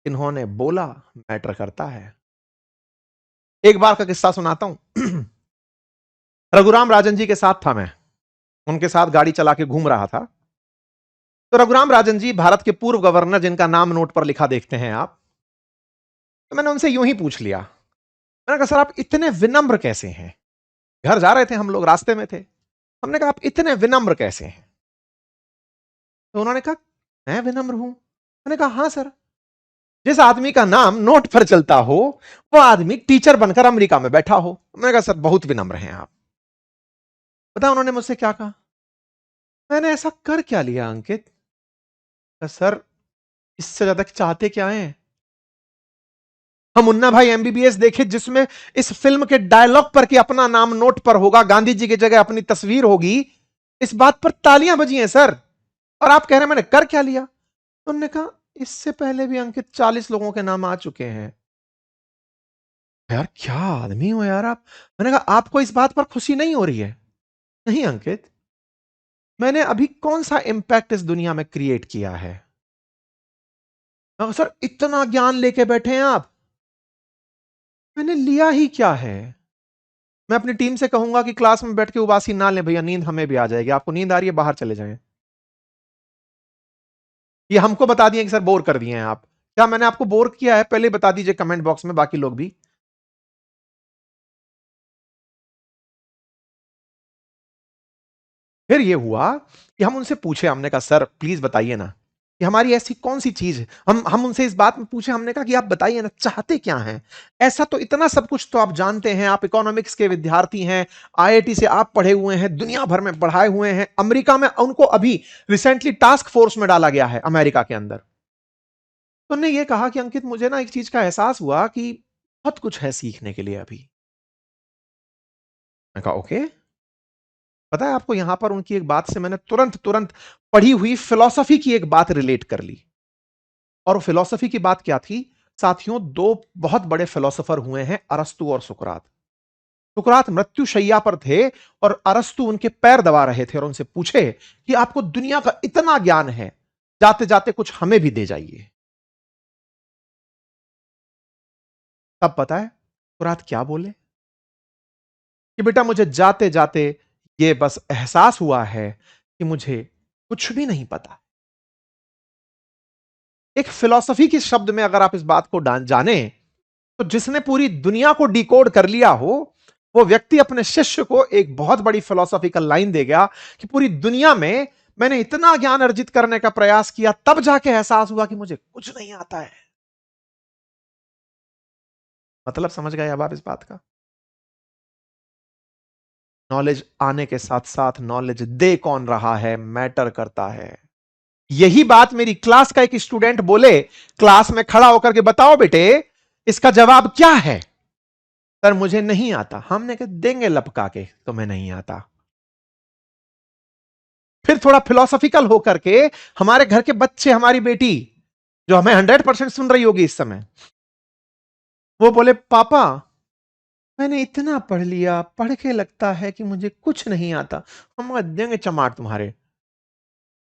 Speaker 1: इन्होंने बोला मैटर करता है। एक बार का किस्सा सुनाता हूं। रघुराम राजन जी के साथ था मैं, उनके साथ गाड़ी चला के घूम रहा था। तो रघुराम राजन जी भारत के पूर्व गवर्नर, जिनका नाम नोट पर लिखा देखते हैं आप। तो मैंने उनसे यूं ही पूछ लिया, मैंने कहा सर आप इतने विनम्र कैसे हैं। घर जा रहे थे हम लोग, रास्ते में थे, हमने कहा आप इतने विनम्र कैसे हैं। तो उन्होंने कहा मैं विनम्र हूं। मैंने कहा हां सर, जिस आदमी का नाम नोट पर चलता हो वो आदमी टीचर बनकर अमेरिका में बैठा हो। मैंने कहा सर बहुत विनम्र हैं आप। पता उन्होंने मुझसे क्या कहा? मैंने ऐसा कर क्या लिया अंकित? सर इससे ज्यादा चाहते क्या हैं? हम मुन्ना भाई एमबीबीएस देखे जिसमें इस फिल्म के डायलॉग पर कि अपना नाम नोट पर होगा, गांधी जी की जगह अपनी तस्वीर होगी, इस बात पर तालियां बजी हैं सर, और आप कह रहे हैं मैंने कर क्या लिया। तो उन्होंने कहा इससे पहले भी अंकित 40 लोगों के नाम आ चुके हैं। यार क्या आदमी हो यार आप। मैंने कहा आपको इस बात पर खुशी नहीं हो रही है? नहीं अंकित, मैंने अभी कौन सा इंपैक्ट इस दुनिया में क्रिएट किया है। सर इतना ज्ञान लेके बैठे हैं आप, मैंने लिया ही क्या है। मैं अपनी टीम से कहूंगा कि क्लास में बैठ के उबासी ना लें भैया, नींद हमें भी आ जाएगी, आपको नींद आ रही है बाहर चले जाएं। ये हमको बता दिए कि सर बोर कर दिए हैं आप। क्या मैंने आपको बोर किया है? पहले बता दीजिए कमेंट बॉक्स में, बाकी लोग भी। फिर ये हुआ कि हम उनसे पूछे, हमने कहा सर प्लीज बताइए ना कि हमारी ऐसी कौन सी चीज है। हम उनसे इस बात में पूछे, हमने कहा कि आप बताइए ना चाहते क्या हैं। ऐसा तो इतना सब कुछ तो आप जानते हैं, आप इकोनॉमिक्स के विद्यार्थी हैं, आईआईटी से आप पढ़े हुए हैं, दुनिया भर में पढ़ाए हुए हैं, अमेरिका में उनको अभी रिसेंटली टास्क फोर्स में डाला गया है अमेरिका के अंदर। तो उन्होंने ये कहा कि अंकित मुझे ना एक चीज का एहसास हुआ कि बहुत कुछ है सीखने के लिए अभी। मैं कहा ओके। पता है आपको, यहां पर उनकी एक बात से मैंने तुरंत तुरंत पढ़ी हुई फिलॉसफी की एक बात रिलेट कर ली। और फिलॉसफी की बात क्या थी साथियों? दो बहुत बड़े फिलोसोफर हुए हैं, अरस्तु और सुकरात। सुकरात मृत्यु शैया पर थे और अरस्तु उनके पैर दबा रहे थे और उनसे पूछे कि आपको दुनिया का इतना ज्ञान है, जाते जाते कुछ हमें भी दे जाइए। तब पता है सुकरात क्या बोले? कि बेटा मुझे जाते जाते ये बस एहसास हुआ है कि मुझे कुछ भी नहीं पता। एक फिलॉसफी के शब्द में अगर आप इस बात को जाने, तो जिसने पूरी दुनिया को डिकोड कर लिया हो, वो व्यक्ति अपने शिष्य को एक बहुत बड़ी फिलॉसफिकल लाइन दे गया कि पूरी दुनिया में मैंने इतना ज्ञान अर्जित करने का प्रयास किया, तब जाके एहसास हुआ कि मुझे कुछ नहीं आता है। मतलब समझ गए अब आप इस बात का? नॉलेज आने के साथ साथ नॉलेज दे कौन रहा है मैटर करता है। यही बात मेरी क्लास का एक स्टूडेंट बोले, क्लास में खड़ा होकर के, बताओ बेटे इसका जवाब क्या है? सर मुझे नहीं आता। हमने कहा देंगे लपका के, तुम्हें नहीं आता। फिर थोड़ा फिलोसॉफिकल होकर के हमारे घर के बच्चे, हमारी बेटी जो हमें 100% सुन रही होगी इस समय, वो बोले पापा मैंने इतना पढ़ लिया, पढ़ के लगता है कि मुझे कुछ नहीं आता। हम देंगे चमाट तुम्हारे,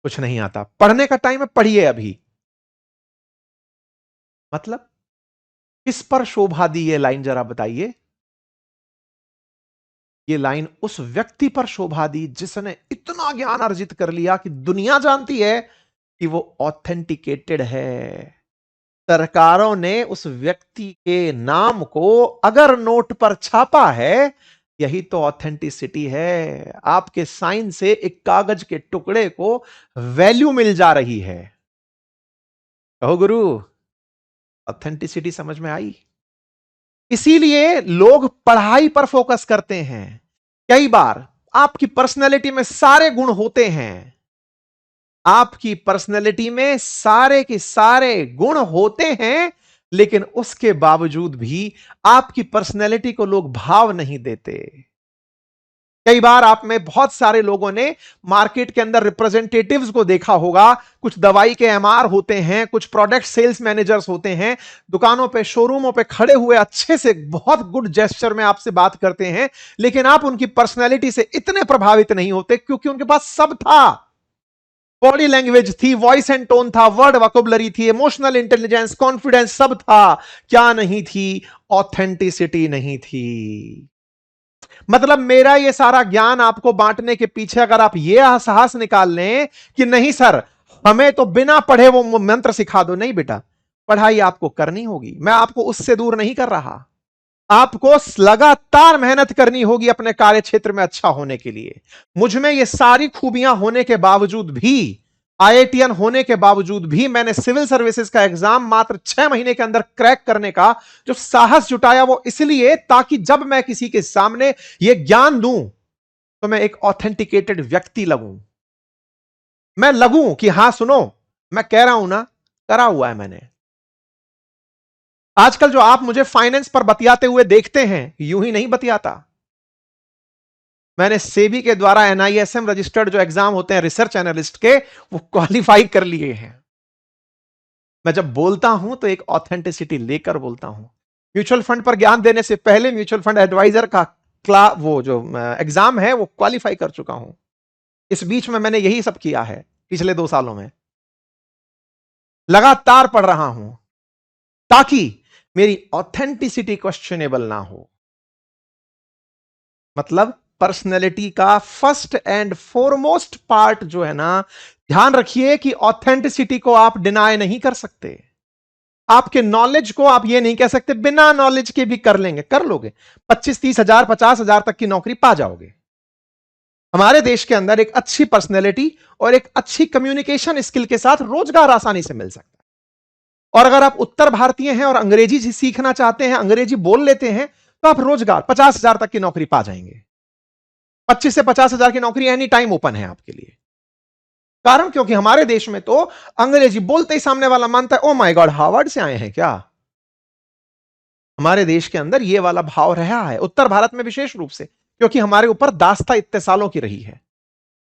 Speaker 1: कुछ नहीं आता। पढ़ने का टाइम है, पढ़िए अभी। मतलब किस पर शोभा दी ये लाइन, जरा बताइए। ये लाइन उस व्यक्ति पर शोभा दी जिसने इतना ज्ञान अर्जित कर लिया कि दुनिया जानती है कि वो ऑथेंटिकेटेड है। सरकारों ने उस व्यक्ति के नाम को अगर नोट पर छापा है, यही तो ऑथेंटिसिटी है। आपके साइन से एक कागज के टुकड़े को वैल्यू मिल जा रही है। कहो गुरु, ऑथेंटिसिटी समझ में आई? इसीलिए लोग पढ़ाई पर फोकस करते हैं। कई बार आपकी पर्सनैलिटी में सारे गुण होते हैं, आपकी पर्सनैलिटी में सारे के सारे गुण होते हैं, लेकिन उसके बावजूद भी आपकी पर्सनैलिटी को लोग भाव नहीं देते। कई बार आप में बहुत सारे लोगों ने मार्केट के अंदर रिप्रेजेंटेटिव्स को देखा होगा। कुछ दवाई के एमआर होते हैं, कुछ प्रोडक्ट सेल्स मैनेजर्स होते हैं, दुकानों पे, शोरूमों पे खड़े हुए अच्छे से बहुत गुड जेस्चर में आपसे बात करते हैं, लेकिन आप उनकी पर्सनैलिटी से इतने प्रभावित नहीं होते क्योंकि उनके पास सब था। बॉडी लैंग्वेज थी, वॉइस एंड टोन था, वर्ड वोकैबुलरी थी, इमोशनल इंटेलिजेंस, कॉन्फिडेंस सब था। क्या नहीं थी? ऑथेंटिसिटी नहीं थी। मतलब मेरा ये सारा ज्ञान आपको बांटने के पीछे अगर आप ये साहस निकाल लें कि नहीं सर हमें तो बिना पढ़े वो मंत्र सिखा दो, नहीं बेटा, पढ़ाई आपको करनी होगी। मैं आपको उससे दूर नहीं कर रहा। आपको लगातार मेहनत करनी होगी अपने कार्य क्षेत्र में अच्छा होने के लिए। मुझ में ये सारी खूबियां होने के बावजूद भी, आईआईटीएन होने के बावजूद भी, मैंने सिविल सर्विसेज का एग्जाम मात्र 6 महीने के अंदर क्रैक करने का जो साहस जुटाया, वो इसलिए ताकि जब मैं किसी के सामने ये ज्ञान दूं तो मैं एक ऑथेंटिकेटेड व्यक्ति लगूं। मैं लगूं कि हां सुनो, मैं कह रहा हूं ना, करा हुआ है मैंने। आजकल जो आप मुझे फाइनेंस पर बतियाते हुए देखते हैं, यूं ही नहीं बतियाता। मैंने सेबी के द्वारा एनआईएसएम रजिस्टर्ड जो एग्जाम होते हैं रिसर्च एनालिस्ट के, वो क्वालिफाई कर लिए हैं। मैं जब बोलता हूं तो एक ऑथेंटिसिटी लेकर बोलता हूं। म्यूचुअल फंड पर ज्ञान देने से पहले म्यूचुअल फंड एडवाइजर का वो जो एग्जाम है वो क्वालिफाई कर चुका हूं। इस बीच में मैंने यही सब किया है पिछले 2 सालों में। लगातार पढ़ रहा हूं ताकि मेरी ऑथेंटिसिटी क्वेश्चनेबल ना हो। मतलब पर्सनैलिटी का फर्स्ट एंड फॉरमोस्ट पार्ट जो है ना, ध्यान रखिए कि ऑथेंटिसिटी को आप डिनाई नहीं कर सकते। आपके नॉलेज को आप ये नहीं कह सकते बिना नॉलेज के भी कर लेंगे, कर लोगे। 25-30 हजार 50 हजार तक की नौकरी पा जाओगे। हमारे देश के अंदर एक अच्छी पर्सनैलिटी और एक अच्छी कम्युनिकेशन स्किल के साथ रोजगार आसानी से मिल सकता है। और अगर आप उत्तर भारतीय हैं और अंग्रेजी सीखना चाहते हैं, अंग्रेजी बोल लेते हैं, तो आप रोजगार 50 हजार तक की नौकरी पा जाएंगे। 25 से 50 हजार की नौकरी एनी टाइम ओपन है आपके लिए। कारण क्योंकि हमारे देश में तो अंग्रेजी बोलते ही सामने वाला मानता है ओ माय गॉड, हार्वर्ड से आए हैं क्या। हमारे देश के अंदर यह वाला भाव रहा है, उत्तर भारत में विशेष रूप से, क्योंकि हमारे ऊपर दास्ता इतने सालों की रही है।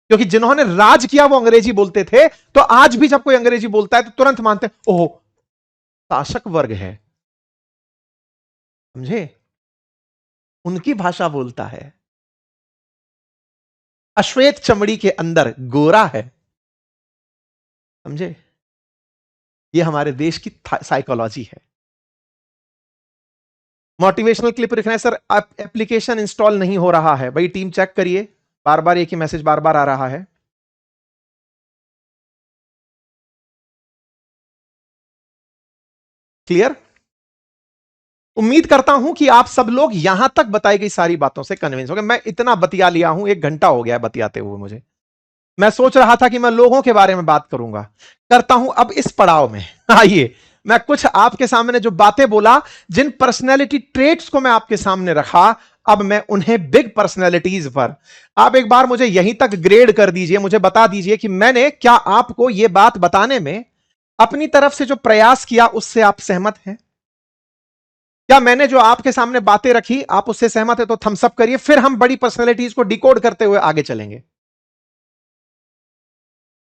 Speaker 1: क्योंकि जिन्होंने राज किया वो अंग्रेजी बोलते थे, तो आज भी जब कोई अंग्रेजी बोलता है तो तुरंत मानते हैं ओह शासक वर्ग है, समझे, उनकी भाषा बोलता है। अश्वेत चमड़ी के अंदर गोरा है, समझे। ये हमारे देश की साइकोलॉजी है। मोटिवेशनल क्लिप लिखना है सर, एप्लीकेशन इंस्टॉल नहीं हो रहा है। भाई टीम चेक करिए, बार बार एक ही मैसेज बार बार आ रहा है। क्लियर? उम्मीद करता हूं कि आप सब लोग यहां तक बताई गई सारी बातों से कन्विंस हो गए। मैं इतना बतिया लिया हूं, 1 घंटा हो गया है बतियाते हुए मुझे। मैं सोच रहा था कि मैं लोगों के बारे में बात करूंगा, करता हूं अब इस पड़ाव में। आइए, मैं कुछ आपके सामने जो बातें बोला, जिन पर्सनैलिटी ट्रेट्स को मैं आपके सामने रखा, अब मैं उन्हें बिग पर्सनैलिटीज पर, आप एक बार मुझे यहीं तक ग्रेड कर दीजिए, मुझे बता दीजिए कि मैंने क्या आपको यह बात बताने में अपनी तरफ से जो प्रयास किया उससे आप सहमत हैं? क्या मैंने जो आपके सामने बातें रखी आप उससे सहमत है? तो थम्स अप करिए, फिर हम बड़ी पर्सनैलिटीज को डिकोड करते हुए आगे चलेंगे।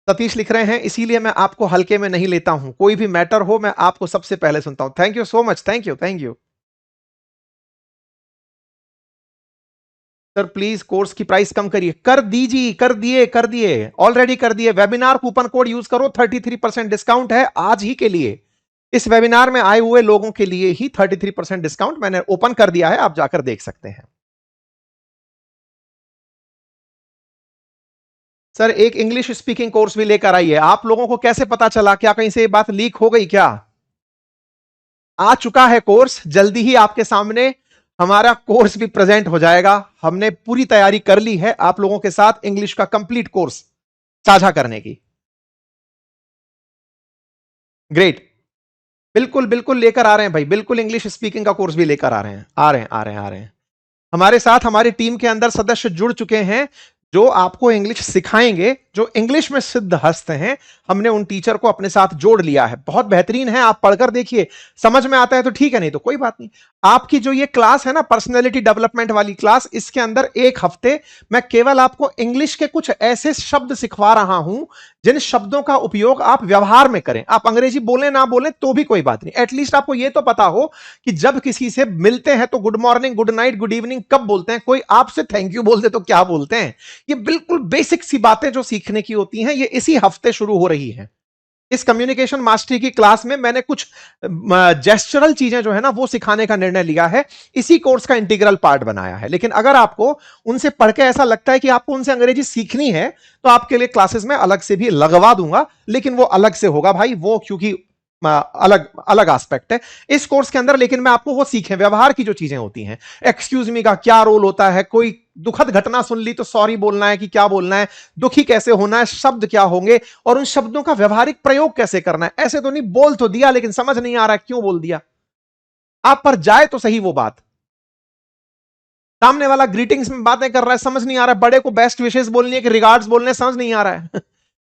Speaker 1: सतीश लिख रहे हैं, इसीलिए मैं आपको हल्के में नहीं लेता हूं, कोई भी मैटर हो मैं आपको सबसे पहले सुनता हूं। Thank you so much, thank you, thank you sir. Please course की प्राइस कम करिए। कर दीजिए, कर दिए ऑलरेडी कर दिए। वेबिनार कूपन कोड यूज करो, 33% डिस्काउंट है आज ही के लिए। इस वेबिनार में आए हुए लोगों के लिए ही 33% डिस्काउंट मैंने ओपन कर दिया है, आप जाकर देख सकते हैं। सर एक इंग्लिश स्पीकिंग कोर्स भी लेकर आइए। आप लोगों को कैसे पता चला? क्या कहीं से ये बात लीक हो गई क्या? आ चुका है कोर्स, जल्दी ही आपके सामने हमारा कोर्स भी प्रेजेंट हो जाएगा। हमने पूरी तैयारी कर ली है आप लोगों के साथ इंग्लिश का कंप्लीट कोर्स साझा करने की। ग्रेट, बिल्कुल बिल्कुल लेकर आ रहे हैं भाई, बिल्कुल इंग्लिश स्पीकिंग का कोर्स भी लेकर आ रहे हैं, आ रहे हैं, आ रहे हैं, आ रहे हैं। हमारे साथ हमारी टीम के अंदर सदस्य जुड़ चुके हैं जो आपको इंग्लिश सिखाएंगे, जो इंग्लिश में सिद्ध हस्त हैं। हमने उन टीचर को अपने साथ जोड़ लिया है, बहुत बेहतरीन है। आप पढ़कर देखिए, समझ में आता है तो ठीक है, नहीं तो कोई बात नहीं। आपकी जो ये क्लास है ना, पर्सनैलिटी डेवलपमेंट वाली क्लास, इसके अंदर 1 हफ्ते मैं केवल आपको इंग्लिश के कुछ ऐसे शब्द सिखवा रहा हूं जिन शब्दों का उपयोग आप व्यवहार में करें। आप अंग्रेजी बोले ना बोले तो भी कोई बात नहीं, एटलीस्ट आपको यह तो पता हो कि जब किसी से मिलते हैं तो good morning, good night, good evening कब बोलते हैं, कोई आपसे थैंक यू बोल दे तो क्या बोलते हैं। ये बिल्कुल बेसिक सी बातें जो सीखने की होती हैं, ये इसी हफ्ते शुरू हो रही हैं। इस कम्युनिकेशन मास्टरी की क्लास में मैंने कुछ जेस्चरल चीजें जो है ना वो सिखाने का निर्णय लिया है, इसी कोर्स का इंटीग्रल पार्ट बनाया है। लेकिन अगर आपको उनसे पढ़ के ऐसा लगता है कि आपको उनसे अंग्रेजी सीखनी है, तो आपके लिए क्लासेस में अलग से भी लगवा दूंगा, लेकिन वो अलग से होगा भाई, वो क्योंकि अलग अलग एस्पेक्ट है इस कोर्स के अंदर। लेकिन मैं आपको वो सीखें, व्यवहार की जो चीजें होती हैं, एक्सक्यूज मी का क्या रोल होता है, कोई दुखद घटना सुन ली तो सॉरी बोलना है कि क्या बोलना है, दुखी कैसे होना है, शब्द क्या होंगे, और उन शब्दों का व्यवहारिक प्रयोग कैसे करना है। ऐसे तो नहीं, बोल तो दिया लेकिन समझ नहीं आ रहा क्यों बोल दिया। आप पर जाए तो सही वो बात। सामने वाला ग्रीटिंग्स में बातें कर रहा है, समझ नहीं आ रहा है, बड़े को बेस्ट विशेष बोलनी है कि रिगार्ड्स बोलने, समझ नहीं आ रहा है।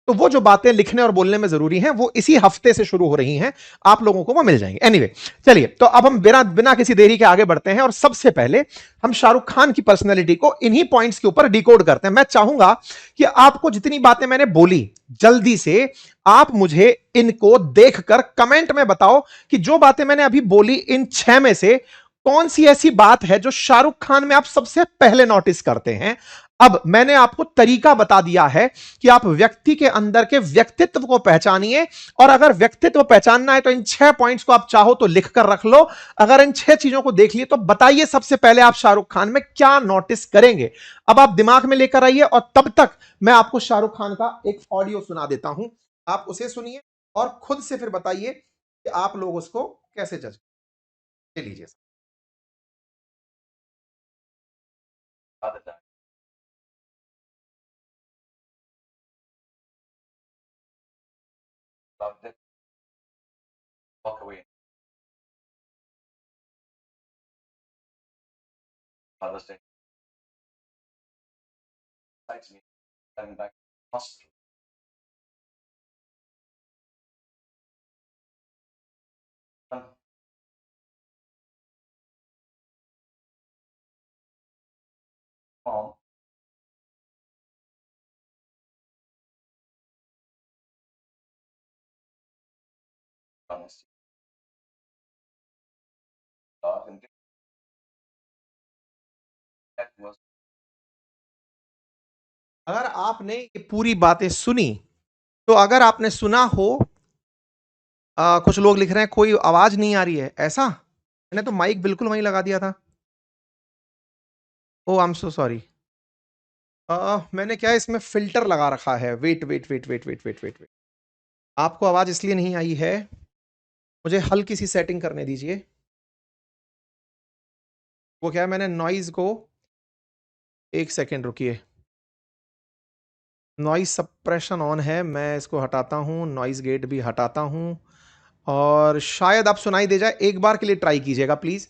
Speaker 1: तो वो जो बातें लिखने और बोलने में जरूरी हैं, वो इसी हफ्ते से शुरू हो रही हैं, आप लोगों को वो मिल जाएंगे। एनीवे, चलिए तो अब हम बिना बिना किसी देरी के आगे बढ़ते हैं, और सबसे पहले हम शाहरुख खान की पर्सनैलिटी को इन्हीं पॉइंट्स के ऊपर डिकोड करते हैं। मैं चाहूंगा कि आपको जितनी बातें मैंने बोली, जल्दी से आप मुझे इनको देखकर कमेंट में बताओ कि जो बातें मैंने अभी बोली, इन 6 में से कौन सी ऐसी बात है जो शाहरुख खान में आप सबसे पहले नोटिस करते हैं। अब मैंने आपको तरीका बता दिया है कि आप व्यक्ति के अंदर के व्यक्तित्व को पहचानिए, और अगर व्यक्तित्व पहचानना है तो इन 6 पॉइंट्स को आप चाहो तो लिख कर रख लो। अगर इन 6 चीजों को देख लिए तो बताइए सबसे पहले आप शाहरुख खान में क्या नोटिस करेंगे। अब आप दिमाग में लेकर आइए, और तब तक मैं आपको शाहरुख खान का एक ऑडियो सुना देता हूं, आप उसे सुनिए और खुद से फिर बताइए कि आप लोग उसको कैसे जज लीजिए। walk away. Father's Day. Besides me, coming back to the hospital. Mom. Honesty. Love and that was. अगर आपने ये पूरी बातें सुनी, तो अगर आपने सुना हो, कुछ लोग लिख रहे हैं कोई आवाज नहीं आ रही है, ऐसा मैंने तो माइक बिल्कुल वहीं लगा दिया था। Oh I am so sorry. मैंने क्या इसमें फिल्टर लगा रखा है, wait wait wait wait wait wait wait wait. आपको आवाज इसलिए नहीं आई है, मुझे हल्की सी सेटिंग करने दीजिए। वो क्या है, मैंने नॉइज को, एक सेकेंड रुकिए, नॉइज सप्रेशन ऑन है, मैं इसको हटाता हूं, नॉइज गेट भी हटाता हूं और शायद आप सुनाई दे जाए। एक बार के लिए ट्राई कीजिएगा प्लीज,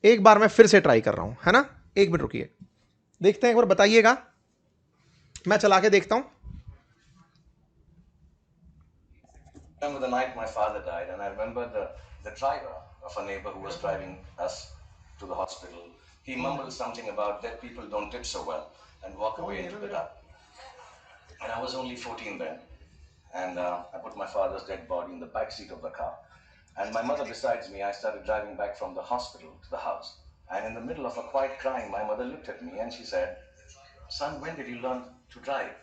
Speaker 1: एक बार मैं फिर से ट्राई कर रहा हूं, है ना। एक मिनट रुकिए, देखते हैं, एक बार बताइएगा, मैं चला के देखता हूं।
Speaker 2: Remember the night my father died, and I remember the driver of a neighbor who was driving us to the hospital. He mumbled something about dead people don't tip so well and walk away into the dark. And I was only 14 then, and I put my father's dead body in the back seat of the car. And my mother besides me, I started driving back from the hospital to the house. And in the middle of a quiet crying, my mother looked at me and she said, "Son, when did you learn to drive?"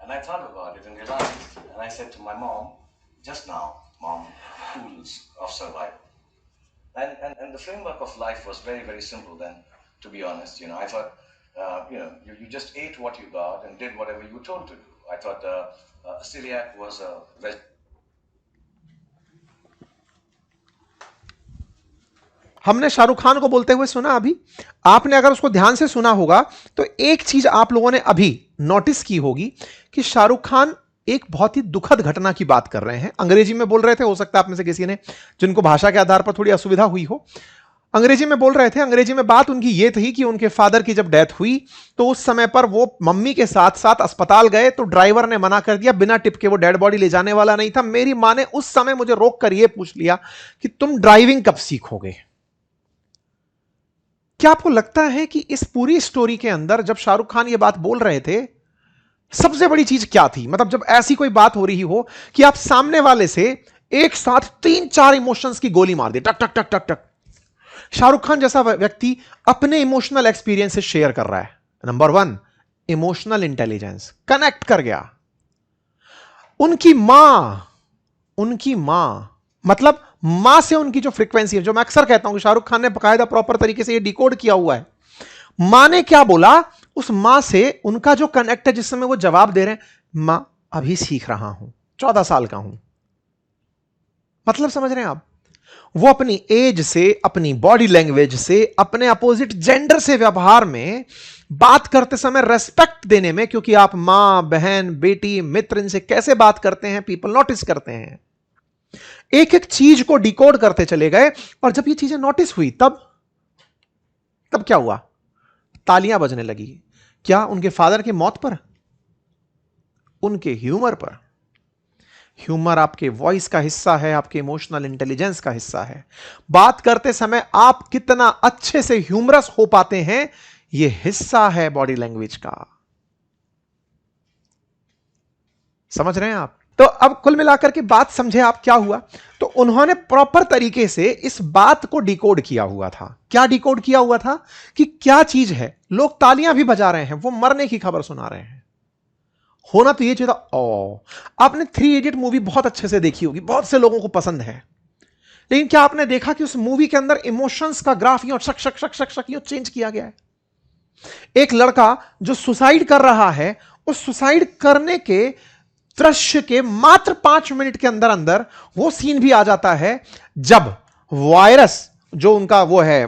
Speaker 2: And I thought about it and realized, and I said to my mom, "Just now, Mom, tools of survival." And the framework of life was very, very simple then, to be honest. I thought, you just ate what you got and did whatever you were told to do. I thought celiac was a
Speaker 1: हमने शाहरुख खान को बोलते हुए सुना अभी, आपने अगर उसको ध्यान से सुना होगा तो एक चीज आप लोगों ने अभी नोटिस की होगी कि शाहरुख खान एक बहुत ही दुखद घटना की बात कर रहे हैं। अंग्रेजी में बोल रहे थे, हो सकता है आप में से किसी ने जिनको भाषा के आधार पर थोड़ी असुविधा हुई हो, अंग्रेजी में बोल रहे थे। अंग्रेजी में बात उनकी ये थी कि उनके फादर की जब डेथ हुई तो उस समय पर वो मम्मी के साथ साथ अस्पताल गए तो ड्राइवर ने मना कर दिया, बिना टिप के वो डेड बॉडी ले जाने वाला नहीं था। मेरी मां ने उस समय मुझे रोक कर यह पूछ लिया कि तुम ड्राइविंग कब सीखोगे। क्या आपको लगता है कि इस पूरी स्टोरी के अंदर जब शाहरुख खान ये बात बोल रहे थे, सबसे बड़ी चीज क्या थी? मतलब जब ऐसी कोई बात हो रही हो कि आप सामने वाले से एक साथ 3-4 इमोशंस की गोली मार दे, टक टक टक टक टक। शाहरुख खान जैसा व्यक्ति अपने इमोशनल एक्सपीरियंस से शेयर कर रहा है। नंबर 1, इमोशनल इंटेलिजेंस, कनेक्ट कर गया। उनकी मां मतलब मां से उनकी जो फ्रीक्वेंसी है, जो मैं अक्सर कहता हूं कि शाहरुख खान ने बकायदा प्रॉपर तरीके से ये डिकोड किया हुआ है। मां ने क्या बोला, उस मां से उनका जो कनेक्ट है, जिस समय वो जवाब दे रहे हैं, मां अभी सीख रहा हूं, 14 साल का हूं। मतलब समझ रहे हैं आप? वो अपनी एज से, अपनी बॉडी लैंग्वेज से, अपने अपोजिट जेंडर से व्यवहार में, बात करते समय रेस्पेक्ट देने में, क्योंकि आप मां, बहन, बेटी, मित्र, इनसे कैसे बात करते हैं पीपल नोटिस करते हैं। एक एक चीज को डिकोड करते चले गए और जब ये चीजें नोटिस हुई तब क्या हुआ? तालियां बजने लगी। क्या? उनके फादर की मौत पर? उनके ह्यूमर पर। ह्यूमर आपके वॉइस का हिस्सा है, आपके इमोशनल इंटेलिजेंस का हिस्सा है। बात करते समय आप कितना अच्छे से ह्यूमरस हो पाते हैं, यह हिस्सा है बॉडी लैंग्वेज का। समझ रहे हैं आप? तो अब कुल मिलाकर के बात समझे आप क्या हुआ? तो उन्होंने प्रॉपर तरीके से इस बात को डिकोड किया हुआ था। क्या डिकोड किया हुआ था? कि क्या चीज है। लोग तालियां भी बजा रहे हैं, वो मरने की खबर सुना रहे हैं। होना तो ये चाहिए था। ओ, आपने 3 इडियट मूवी बहुत अच्छे से देखी होगी, बहुत से लोगों को पसंद है, लेकिन क्या आपने देखा कि उस मूवी के अंदर इमोशंस का ग्राफ यूं शक शक शक शक शक यूं चेंज किया गया है? एक लड़का जो सुसाइड कर रहा है, उस सुसाइड करने के दृश्य के मात्र 5 मिनट के अंदर अंदर वो सीन भी आ जाता है जब वायरस, जो उनका वो है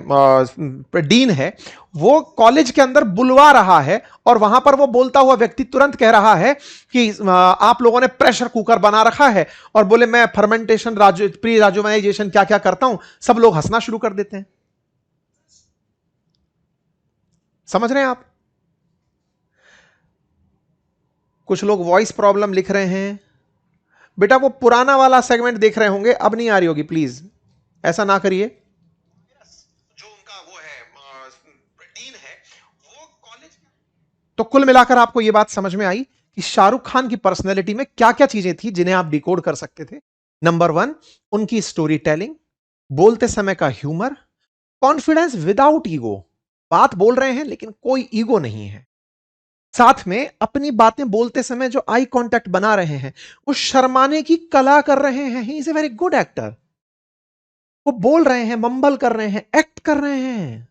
Speaker 1: डीन है, वो कॉलेज के अंदर बुलवा रहा है और वहां पर वो बोलता हुआ व्यक्ति तुरंत कह रहा है कि आप लोगों ने प्रेशर कुकर बना रखा है, और बोले मैं फर्मेंटेशन, प्री राजुवनाइजेशन क्या क्या करता हूं। सब लोग हंसना शुरू कर देते हैं। समझ रहे हैं आप? कुछ लोग वॉइस प्रॉब्लम लिख रहे हैं। बेटा वो पुराना वाला सेगमेंट देख रहे होंगे, अब नहीं आ रही होगी, प्लीज ऐसा ना करिए। जो उनका वो है डीन है, वो कॉलेज। तो कुल मिलाकर आपको यह बात समझ में आई कि शाहरुख खान की पर्सनैलिटी में क्या क्या चीजें थी जिन्हें आप डिकोड कर सकते थे। नंबर 1, उनकी स्टोरी टेलिंग, बोलते समय का ह्यूमर, कॉन्फिडेंस विदाउट ईगो। बात बोल रहे हैं लेकिन कोई ईगो नहीं है। साथ में अपनी बातें बोलते समय जो आई कांटेक्ट बना रहे हैं, उस शर्माने की कला कर रहे हैं। He is a very good actor. वो बोल रहे हैं, मंबल कर रहे हैं, एक्ट कर रहे हैं।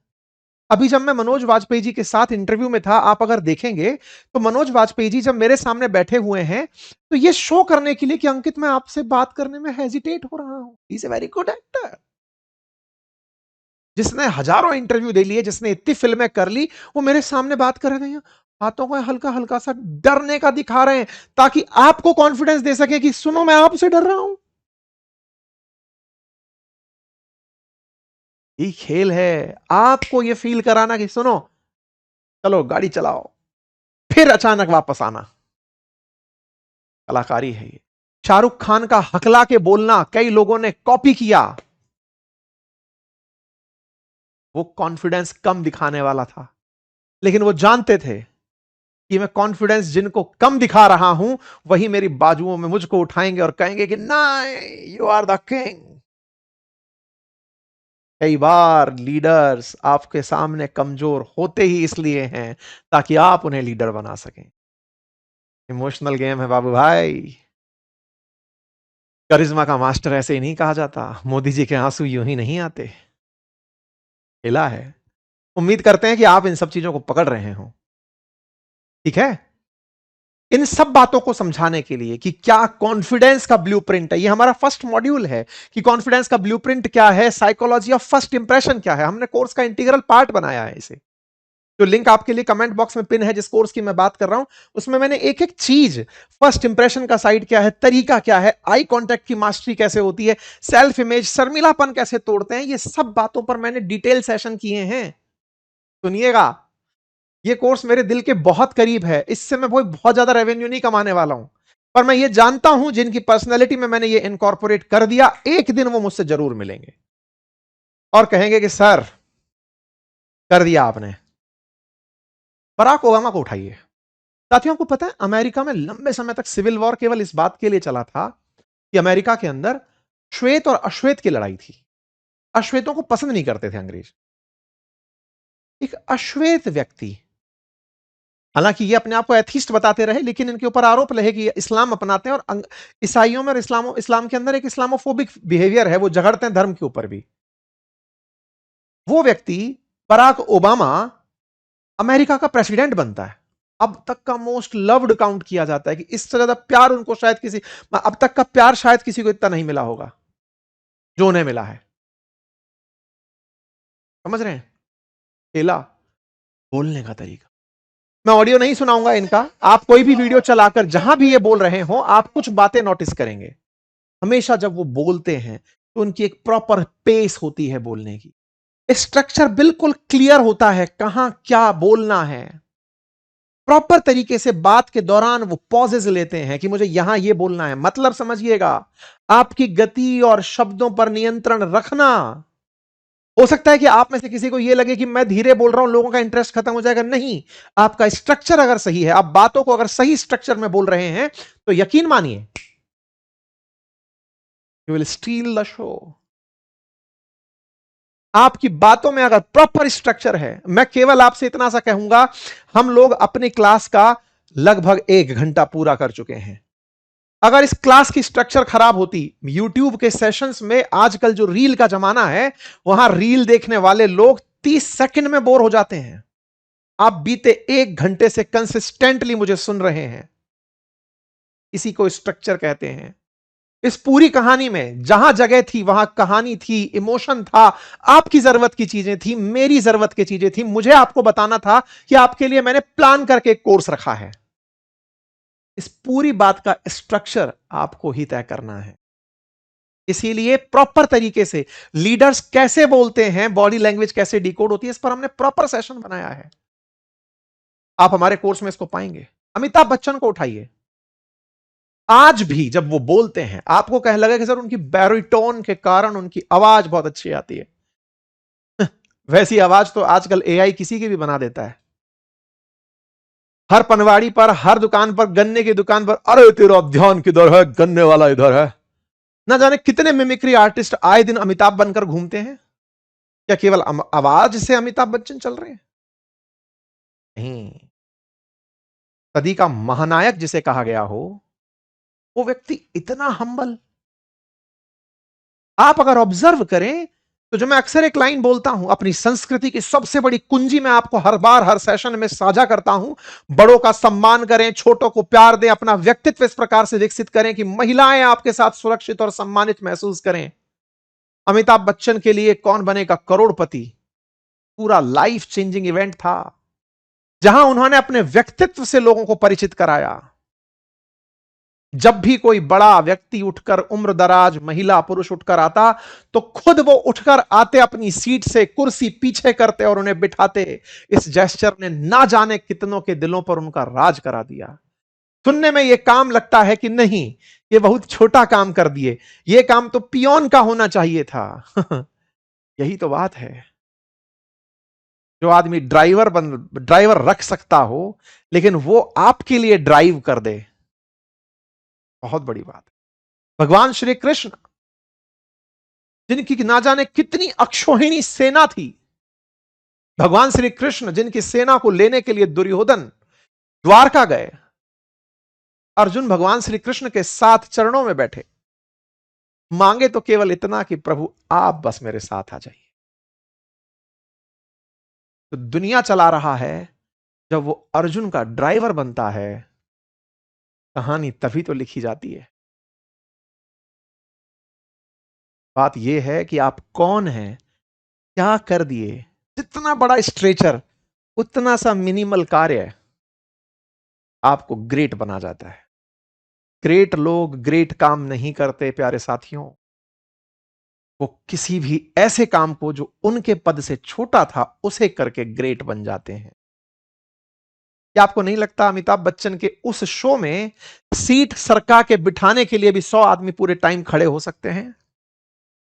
Speaker 1: अभी जब मैं मनोज वाजपेयी जी के साथ इंटरव्यू में था, आप अगर देखेंगे तो मनोज वाजपेयी जी जब मेरे सामने बैठे हुए हैं तो ये शो करने के लिए कि अंकित मैं आपसे बात करने में हेजिटेट हो रहा हूं, he is a very good actor, जिसने हजारों इंटरव्यू दे लिए, जिसने इतनी फिल्में कर ली, वो मेरे सामने बात कर रहे हैं, हाथों को हल्का हल्का सा डरने का दिखा रहे हैं ताकि आपको कॉन्फिडेंस दे सके कि सुनो मैं आपसे डर रहा हूं। ये खेल है, आपको ये फील कराना कि सुनो चलो गाड़ी चलाओ, फिर अचानक वापस आना। कलाकारी है ये। शाहरुख खान का हकला के बोलना कई लोगों ने कॉपी किया, वो कॉन्फिडेंस कम दिखाने वाला था, लेकिन वो जानते थे कि मैं कॉन्फिडेंस जिनको कम दिखा रहा हूं वही मेरी बाजुओं में मुझको उठाएंगे और कहेंगे कि नहीं यू आर द किंग। कई बार लीडर्स आपके सामने कमजोर होते ही इसलिए हैं ताकि आप उन्हें लीडर बना सकें। इमोशनल गेम है बाबू भाई। करिश्मा का मास्टर ऐसे ही नहीं कहा जाता, मोदी जी के आंसू यूं ही नहीं आते, खेला है। उम्मीद करते हैं कि आप इन सब चीजों को पकड़ रहे हो, ठीक है। इन सब बातों को समझाने के लिए कि क्या कॉन्फिडेंस का ब्लूप्रिंट है, ये हमारा फर्स्ट मॉड्यूल है कि कॉन्फिडेंस का ब्लूप्रिंट क्या है, साइकोलॉजी ऑफ फर्स्ट इंप्रेशन क्या है। हमने कोर्स का इंटीग्रल पार्ट बनाया है इसे, जो लिंक आपके लिए कमेंट बॉक्स में पिन है, जिस कोर्स की मैं बात कर रहा हूं उसमें मैंने एक एक चीज, फर्स्ट इंप्रेशन का साइड क्या है, तरीका क्या है, आई कांटेक्ट की मास्टरी कैसे होती है, सेल्फ इमेज शर्मिलापन कैसे तोड़ते हैं, ये सब बातों पर मैंने डिटेल सेशन किए हैं। सुनिएगा, ये कोर्स मेरे दिल के बहुत करीब है, इससे मैं बहुत ज्यादा रेवेन्यू नहीं कमाने वाला हूं, पर मैं ये जानता हूं जिनकी पर्सनैलिटी में मैंने ये इनकॉर्पोरेट कर दिया, एक दिन वो मुझसे जरूर मिलेंगे और कहेंगे कि सर कर दिया आपने। बराक ओबामा को उठाइए। साथियों, आपको पता है अमेरिका में लंबे समय तक सिविल वॉर केवल इस बात के लिए चला था कि अमेरिका के अंदर श्वेत और अश्वेत की लड़ाई थी। अश्वेतों को पसंद नहीं करते थे अंग्रेज। एक अश्वेत व्यक्ति, हालांकि ये अपने आप को एथिस्ट बताते रहे, लेकिन इनके ऊपर आरोप रहे कि इस्लाम अपनाते हैं और ईसाइयों में और इस्लाम के अंदर एक इस्लामोफोबिक बिहेवियर है, वो झगड़ते हैं धर्म के ऊपर भी। वो व्यक्ति बराक ओबामा अमेरिका का प्रेसिडेंट बनता है, अब तक का मोस्ट लव्ड काउंट किया जाता है कि इससे ज्यादा प्यार उनको शायद किसी, अब तक का प्यार शायद किसी को इतना नहीं मिला होगा जो उन्हें मिला है। समझ रहे हैं? खेला, बोलने का तरीका। मैं ऑडियो नहीं सुनाऊंगा इनका, आप कोई भी वीडियो चलाकर जहां भी ये बोल रहे हो आप कुछ बातें नोटिस करेंगे। हमेशा जब वो बोलते हैं तो उनकी एक प्रॉपर पेस होती है बोलने की, स्ट्रक्चर बिल्कुल क्लियर होता है, कहां क्या बोलना है। प्रॉपर तरीके से बात के दौरान वो पॉजेज लेते हैं कि मुझे यहां ये बोलना है, मतलब समझिएगा। आपकी गति और शब्दों पर नियंत्रण रखना। हो सकता है कि आप में से किसी को यह लगे कि मैं धीरे बोल रहा हूं, लोगों का इंटरेस्ट खत्म हो जाएगा। नहीं, आपका स्ट्रक्चर अगर सही है, आप बातों को अगर सही स्ट्रक्चर में बोल रहे हैं तो यकीन मानिए you will still the show. आपकी बातों में अगर प्रॉपर स्ट्रक्चर है, मैं केवल आपसे इतना सा कहूंगा, हम लोग अपनी क्लास का लगभग 1 घंटा पूरा कर चुके हैं। अगर इस क्लास की स्ट्रक्चर खराब होती, YouTube के सेशंस में आजकल जो रील का जमाना है, वहां रील देखने वाले लोग 30 सेकंड में बोर हो जाते हैं। आप बीते 1 घंटे से कंसिस्टेंटली मुझे सुन रहे हैं, इसी को स्ट्रक्चर कहते हैं। इस पूरी कहानी में जहां जगह थी वहां कहानी थी, इमोशन था, आपकी जरूरत की चीजें थी, मेरी जरूरत की चीजें थी। मुझे आपको बताना था कि आपके लिए मैंने प्लान करके एक कोर्स रखा है। इस पूरी बात का स्ट्रक्चर आपको ही तय करना है। इसीलिए प्रॉपर तरीके से लीडर्स कैसे बोलते हैं, बॉडी लैंग्वेज कैसे डिकोड होती है, इस पर हमने प्रॉपर सेशन बनाया है। आप हमारे कोर्स में इसको पाएंगे। अमिताभ बच्चन को उठाइए, आज भी जब वो बोलते हैं आपको कह लगे कि सर उनकी बैरिटोन के कारण उनकी आवाज बहुत अच्छी आती है। वैसी आवाज तो आजकल एआई किसी की भी बना देता है। हर पनवाड़ी पर, हर दुकान पर, गन्ने की दुकान पर, अरे तेरा ध्यान किधर है, गन्ने वाला इधर है। ना जाने कितने मिमिक्री आर्टिस्ट आए दिन अमिताभ बनकर घूमते हैं। क्या केवल आवाज से अमिताभ बच्चन चल रहे हैं? नहीं। सदी का महानायक जिसे कहा गया हो, वो व्यक्ति इतना हम्बल। आप अगर ऑब्जर्व करें तो जो मैं अक्सर एक लाइन बोलता हूं, अपनी संस्कृति की सबसे बड़ी कुंजी मैं आपको हर बार हर सेशन में साझा करता हूं, बड़ों का सम्मान करें, छोटों को प्यार दें, अपना व्यक्तित्व इस प्रकार से विकसित करें कि महिलाएं आपके साथ सुरक्षित और सम्मानित महसूस करें। अमिताभ बच्चन के लिए कौन बनेगा करोड़पति पूरा लाइफ चेंजिंग इवेंट था, जहां उन्होंने अपने व्यक्तित्व से लोगों को परिचित कराया। जब भी कोई बड़ा व्यक्ति उठकर, उम्र दराज महिला पुरुष उठकर आता, तो खुद वो उठकर आते, अपनी सीट से कुर्सी पीछे करते और उन्हें बिठाते। इस जेस्चर ने ना जाने कितनों के दिलों पर उनका राज करा दिया। सुनने में यह काम लगता है कि नहीं, ये बहुत छोटा काम कर दिए, ये काम तो पियोन का होना चाहिए था। यही तो बात है। जो आदमी ड्राइवर रख सकता हो, लेकिन वो आपके लिए ड्राइव कर दे, बहुत बड़ी बात है। भगवान श्री कृष्ण, जिनकी ना जाने कितनी अक्षोहिणी सेना थी, भगवान श्री कृष्ण जिनकी सेना को लेने के लिए दुर्योधन द्वारका गए, अर्जुन भगवान श्री कृष्ण के साथ चरणों में बैठे, मांगे तो केवल इतना कि प्रभु आप बस मेरे साथ आ जाइए। तो दुनिया चला रहा है, जब वो अर्जुन का ड्राइवर बनता है, कहानी तभी तो लिखी जाती है। बात यह है कि आप कौन हैं, क्या कर दिए। जितना बड़ा स्ट्रेचर, उतना सा मिनिमल कार्य आपको ग्रेट बना जाता है। ग्रेट लोग ग्रेट काम नहीं करते प्यारे साथियों, वो किसी भी ऐसे काम को जो उनके पद से छोटा था उसे करके ग्रेट बन जाते हैं। क्या आपको नहीं लगता अमिताभ बच्चन के उस शो में सीट सरका के बिठाने के लिए भी 100 आदमी पूरे टाइम खड़े हो सकते हैं?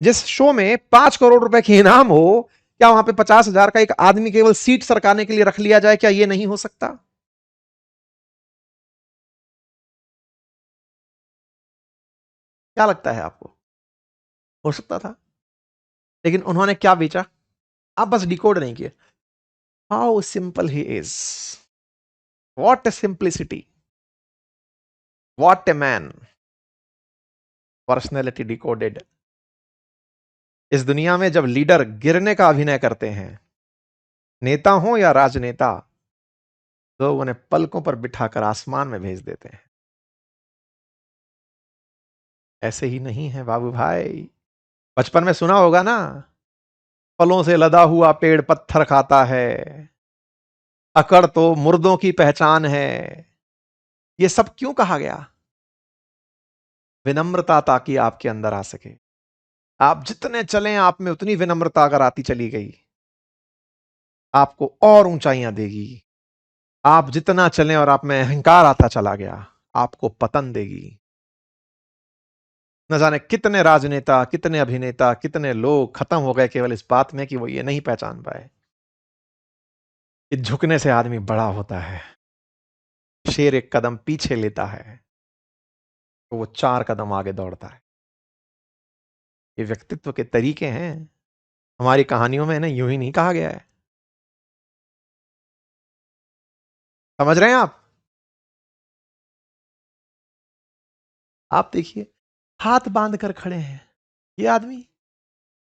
Speaker 1: जिस शो में 5 करोड़ रुपए के इनाम हो, क्या वहां पे 50,000 का एक आदमी केवल सीट सरकाने के लिए रख लिया जाए? क्या यह नहीं हो सकता? क्या लगता है आपको? हो सकता था, लेकिन उन्होंने क्या बेचा? आप बस डिकोड नहीं किए। How simple he is, what A simplicity, what a man, personality decoded. इस दुनिया में जब लीडर गिरने का अभिनय करते हैं, नेता हो या राजनेता, लोग उन्हें पलकों पर बिठाकर आसमान में भेज देते हैं। ऐसे ही नहीं है बाबू भाई। बचपन में सुना होगा ना, फलों से लदा हुआ पेड़ पत्थर खाता है, अकड़ तो मुर्दों की पहचान है। यह सब क्यों कहा गया? विनम्रता ताकि आपके अंदर आ सके। आप जितने चलें, आप में उतनी विनम्रता अगर आती चली गई, आपको और ऊंचाइयां देगी। आप जितना चलें और आप में अहंकार आता चला गया, आपको पतन देगी। न जाने कितने राजनेता, कितने अभिनेता, कितने लोग खत्म हो गए केवल इस बात में कि वो ये नहीं पहचान पाए कि झुकने से आदमी बड़ा होता है। शेर एक कदम पीछे लेता है तो वो 4 कदम आगे दौड़ता है। ये व्यक्तित्व के तरीके हैं। हमारी कहानियों में ना यूं ही नहीं कहा गया है। समझ रहे हैं आप? आप देखिए, हाथ बांध कर खड़े हैं ये आदमी।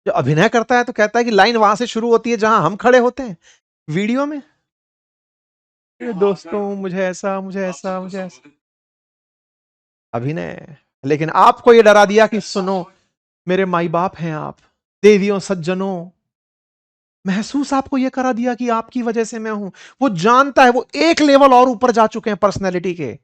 Speaker 1: जो अभिनय करता है तो कहता है कि लाइन वहां से शुरू होती है जहां हम खड़े होते हैं वीडियो में। दोस्तों मुझे ऐसा, मुझे ऐसा, मुझे ऐसा, अभिनय। लेकिन आपको यह डरा दिया कि सुनो, मेरे माई बाप हैं आप, देवियों सज्जनों। महसूस आपको यह करा दिया कि आपकी वजह से मैं हूं। वो जानता है, वो एक लेवल और ऊपर जा चुके हैं पर्सनैलिटी के।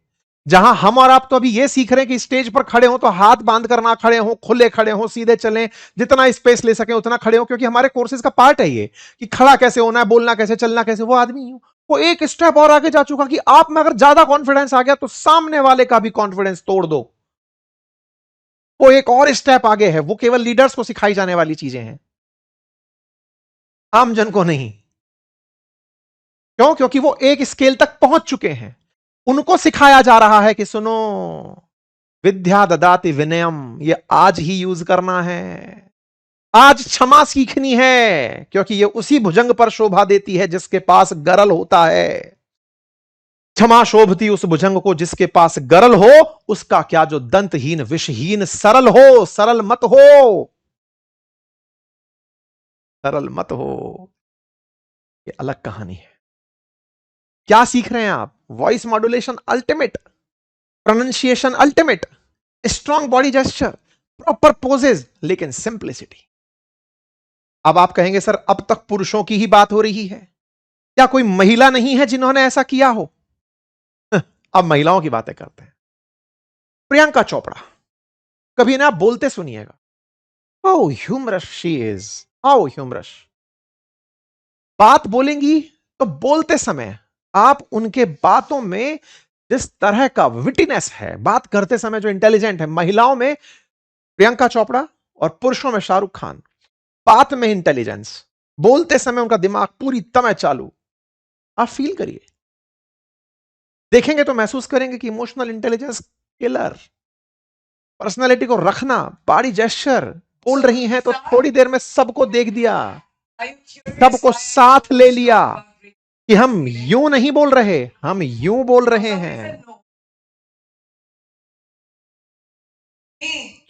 Speaker 1: जहां हम और आप तो अभी ये सीख रहे हैं कि स्टेज पर खड़े हो तो हाथ बांध कर ना खड़े हो, खुले खड़े हो, सीधे चलें, जितना स्पेस ले सके उतना खड़े हो, क्योंकि हमारे कोर्सेज का पार्ट है ये कि खड़ा कैसे होना है, बोलना कैसे, चलना कैसे। वो आदमी वो एक स्टेप और आगे जा चुका कि आप में अगर ज्यादा कॉन्फिडेंस आ गया तो सामने वाले का भी कॉन्फिडेंस तोड़ दो। वो एक और स्टेप आगे है। वो केवल लीडर्स को सिखाई जाने वाली चीजें हैं, आम जन को नहीं। क्यों? क्योंकि वो एक स्केल तक पहुंच चुके हैं। उनको सिखाया जा रहा है कि सुनो, विद्या ददाति विनयम, ये आज ही यूज करना है। आज क्षमा सीखनी है, क्योंकि ये उसी भुजंग पर शोभा देती है जिसके पास गरल होता है। क्षमा शोभती उस भुजंग को जिसके पास गरल हो, उसका क्या जो दंतहीन विषहीन सरल हो, सरल मत हो। सरल मत हो, ये अलग कहानी है। क्या सीख रहे हैं आप? Voice modulation ultimate, pronunciation ultimate, strong body gesture, proper poses, लेकिन सिंप्लिसिटी। अब आप कहेंगे सर अब तक पुरुषों की ही बात हो रही है, क्या कोई महिला नहीं है जिन्होंने ऐसा किया हो? अब महिलाओं की बातें करते हैं। प्रियंका चोपड़ा, कभी ना आप बोलते सुनिएगा, how humorous she is, how humorous. बात बोलेंगी तो बोलते समय आप उनके बातों में जिस तरह का विटिनेस है, बात करते समय जो इंटेलिजेंट है, महिलाओं में प्रियंका चोपड़ा और पुरुषों में शाहरुख खान। बात में इंटेलिजेंस, बोलते समय उनका दिमाग पूरी तरह चालू। आप फील करिए, देखेंगे तो महसूस करेंगे कि इमोशनल इंटेलिजेंस किलर। पर्सनालिटी को रखना, बॉडी जेस्चर, बोल रही हैं तो थोड़ी देर में सबको देख दिया, सबको साथ ले लिया कि हम यूं नहीं बोल रहे, हम यूं बोल रहे हैं।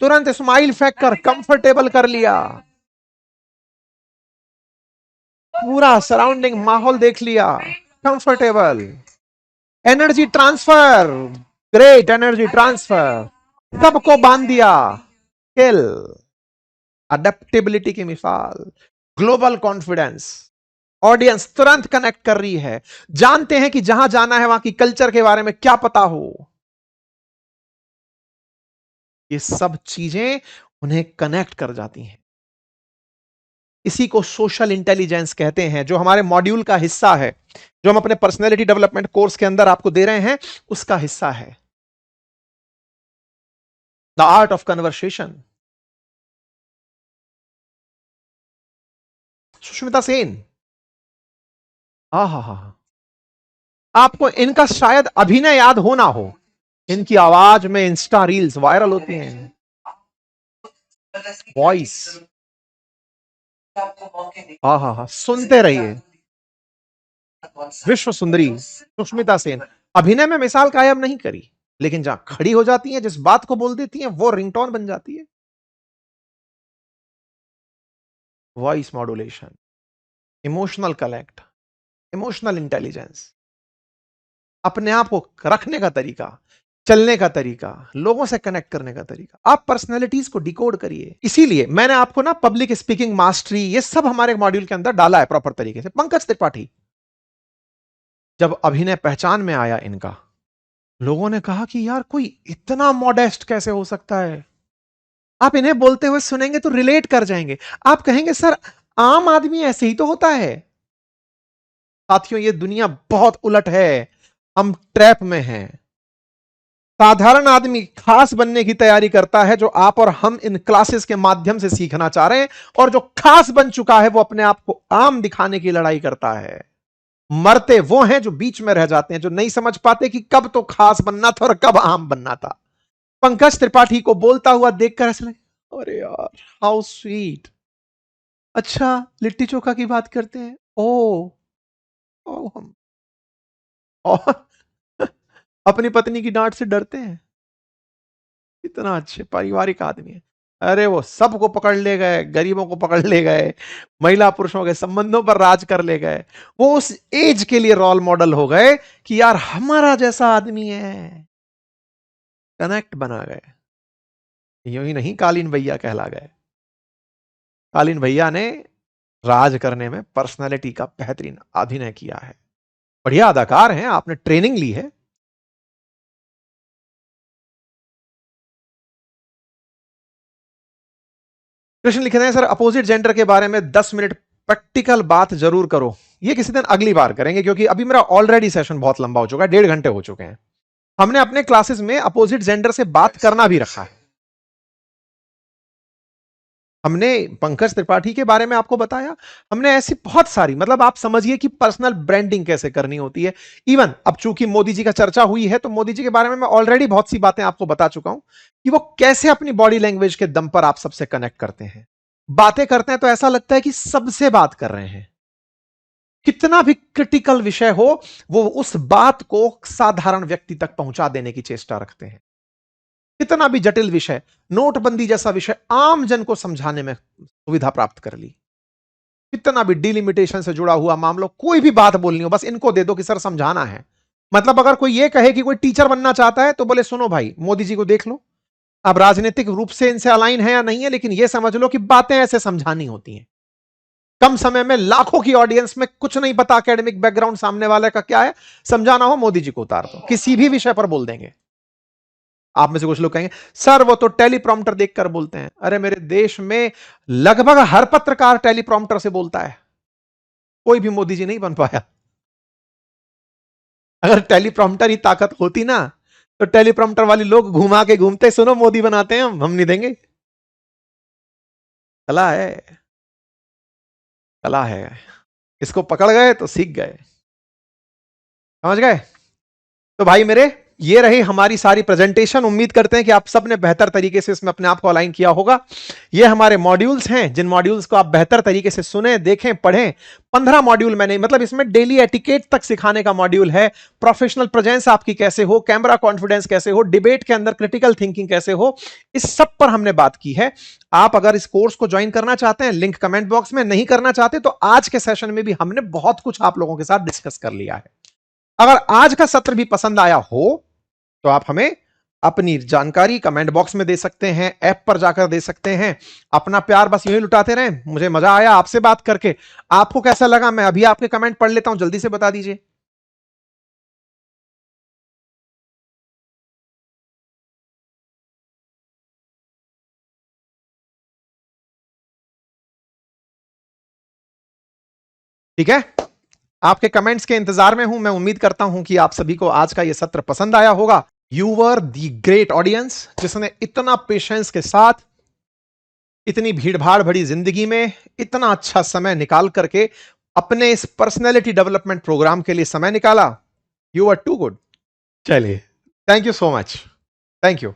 Speaker 1: तुरंत स्माइल फेंक कर कंफर्टेबल कर लिया, पूरा सराउंडिंग माहौल देख लिया, comfortable. Energy transfer, great energy transfer, सबको बांध दिया, स्किल, अडेप्टेबिलिटी की मिसाल, ग्लोबल कॉन्फिडेंस। ऑडियंस तुरंत कनेक्ट कर रही है, जानते हैं कि जहां जाना है वहां की कल्चर के बारे में क्या पता हो। ये सब चीजें उन्हें कनेक्ट कर जाती हैं। इसी को सोशल इंटेलिजेंस कहते हैं, जो हमारे मॉड्यूल का हिस्सा है, जो हम अपने पर्सनैलिटी डेवलपमेंट कोर्स के अंदर आपको दे रहे हैं, उसका हिस्सा है the art of conversation. Sushmita Sen, हा, आपको इनका शायद अभिनय याद हो ना हो, इनकी आवाज में इंस्टा रील्स वायरल होती हैं। वॉइस, हा, सुनते रहिए। विश्व सुंदरी सुष्मिता सेन, अभिनय में मिसाल कायम नहीं करी, लेकिन जहां खड़ी हो जाती हैं, जिस बात को बोल देती हैं, वो रिंगटोन बन जाती है। Voice modulation, emotional collect, emotional intelligence, अपने आप को रखने का तरीका, चलने का तरीका, लोगों से कनेक्ट करने का तरीका। आप पर्सनैलिटीज को डिकोड करिए। इसीलिए मैंने आपको ना पब्लिक स्पीकिंग मास्टरी ये सब हमारे मॉड्यूल के अंदर डाला है प्रॉपर तरीके से। पंकज त्रिपाठी, जब अभिनय पहचान में आया इनका, लोगों ने कहा कि यार कोई इतना मॉडेस्ट कैसे हो सकता है। आप इन्हें बोलते हुए सुनेंगे तो रिलेट कर जाएंगे, आप कहेंगे सर आम आदमी ऐसे ही तो होता है। साथियों, ये दुनिया बहुत उलट है, हम ट्रैप में हैं। साधारण आदमी खास बनने की तैयारी करता है, जो आप और हम इन क्लासेस के माध्यम से सीखना चाह रहे हैं, और जो खास बन चुका है वो अपने आप को आम दिखाने की लड़ाई करता है। मरते वो हैं जो बीच में रह जाते हैं, जो नहीं समझ पाते कि कब तो खास बनना था और कब आम बनना था। पंकज त्रिपाठी को बोलता हुआ देखकर ऐसा लगे, अरे यार हाउ स्वीट, अच्छा लिट्टी चोखा की बात करते हैं, ओ हम और अपनी पत्नी की डांट से डरते हैं। इतना अच्छे पारिवारिक आदमी है। अरे वो सबको पकड़ ले गए, गरीबों को पकड़ ले गए, महिला पुरुषों के संबंधों पर राज कर ले गए। वो उस एज के लिए रोल मॉडल हो गए कि यार हमारा जैसा आदमी है, कनेक्ट बना गए। यूं ही नहीं, कालीन भैया कहला गए। कालीन भैया ने राज करने में पर्सनालिटी का बेहतरीन अभिनय किया है। बढ़िया अदाकार हैं, आपने ट्रेनिंग ली है। कृष्ण लिख रहे हैं सर अपोजिट जेंडर के बारे में 10 मिनट प्रैक्टिकल बात जरूर करो। ये किसी दिन अगली बार करेंगे, क्योंकि अभी मेरा ऑलरेडी सेशन बहुत लंबा हो चुका है, 1.5 घंटे हो चुके हैं। हमने अपने क्लासेस में अपोजिट जेंडर से बात करना भी रखा है। हमने पंकज त्रिपाठी के बारे में आपको बताया, हमने ऐसी बहुत सारी, मतलब आप समझिए कि पर्सनल ब्रांडिंग कैसे करनी होती है। इवन अब चूंकि मोदी जी का चर्चा हुई है, तो मोदी जी के बारे में मैं ऑलरेडी बहुत सी बातें आपको बता चुका हूं कि वो कैसे अपनी बॉडी लैंग्वेज के दम पर आप सबसे कनेक्ट करते हैं। बातें करते हैं तो ऐसा लगता है कि सबसे बात कर रहे हैं। कितना भी क्रिटिकल विषय हो, वो उस बात को साधारण व्यक्ति तक पहुंचा देने की चेष्टा रखते हैं। कितना भी जटिल विषय, नोटबंदी जैसा विषय आम जन को समझाने में सुविधा प्राप्त कर ली। कितना भी डिलिमिटेशन से जुड़ा हुआ मामला, कोई भी बात बोलनी हो, बस इनको दे दो कि सर समझाना है। मतलब अगर कोई ये कहे कि कोई टीचर बनना चाहता है तो बोले सुनो भाई मोदी जी को देख लो, अब राजनीतिक रूप से इनसे अलाइन है या नहीं है, लेकिन ये समझ लो कि बातें ऐसे समझानी होती हैं। कम समय में लाखों की ऑडियंस में कुछ नहीं पता एकेडमिक बैकग्राउंड सामने वाले का क्या है, समझाना हो मोदी जी को उतार दो, किसी भी विषय पर बोल देंगे। आप में से कुछ लोग कहेंगे सर वो तो टेलीप्रॉम्प्टर देखकर बोलते हैं। अरे मेरे देश में लगभग हर पत्रकार टेलीप्रॉम्प्टर से बोलता है, कोई भी मोदी जी नहीं बन पाया। अगर टेलीप्रॉम्प्टर ही ताकत होती ना तो टेलीप्रॉम्प्टर वाले लोग घुमा के घूमते, सुनो मोदी बनाते हैं हम नहीं देंगे। कला है, कला है, इसको पकड़ गए तो सीख गए, समझ गए। तो भाई मेरे ये रही हमारी सारी प्रेजेंटेशन। उम्मीद करते हैं कि आप सबने बेहतर तरीके से इसमें अपने आप को अलाइन किया होगा। ये हमारे मॉड्यूल्स हैं, जिन मॉड्यूल्स को आप बेहतर तरीके से सुने, देखें, पढ़ें। 15 मॉड्यूल मैंने, मतलब इसमें डेली एटिकेट तक सिखाने का मॉड्यूल है, प्रोफेशनल प्रेजेंस आपकी कैसे हो, कैमरा कॉन्फिडेंस कैसे हो, डिबेट के अंदर क्रिटिकल थिंकिंग कैसे हो, इस सब पर हमने बात की है। आप अगर इस कोर्स को ज्वाइन करना चाहते हैं, लिंक कमेंट बॉक्स में, नहीं करना चाहते तो आज के सेशन में भी हमने बहुत कुछ आप लोगों के साथ डिस्कस कर लिया है। अगर आज का सत्र भी पसंद आया हो तो आप हमें अपनी जानकारी कमेंट बॉक्स में दे सकते हैं, ऐप पर जाकर दे सकते हैं। अपना प्यार बस यही लुटाते रहें। मुझे मजा आया आपसे बात करके, आपको कैसा लगा मैं अभी आपके कमेंट पढ़ लेता हूं, जल्दी से बता दीजिए। ठीक है, आपके कमेंट्स के इंतजार में हूं। मैं उम्मीद करता हूं कि आप सभी को आज का यह सत्र पसंद आया होगा। You were the great audience, जिसने इतना पेशेंस के साथ इतनी भीड़भाड़ भरी जिंदगी में इतना अच्छा समय निकाल करके अपने इस पर्सनैलिटी डेवलपमेंट प्रोग्राम के लिए समय निकाला। You are too good. चलिए, thank you so much, thank you.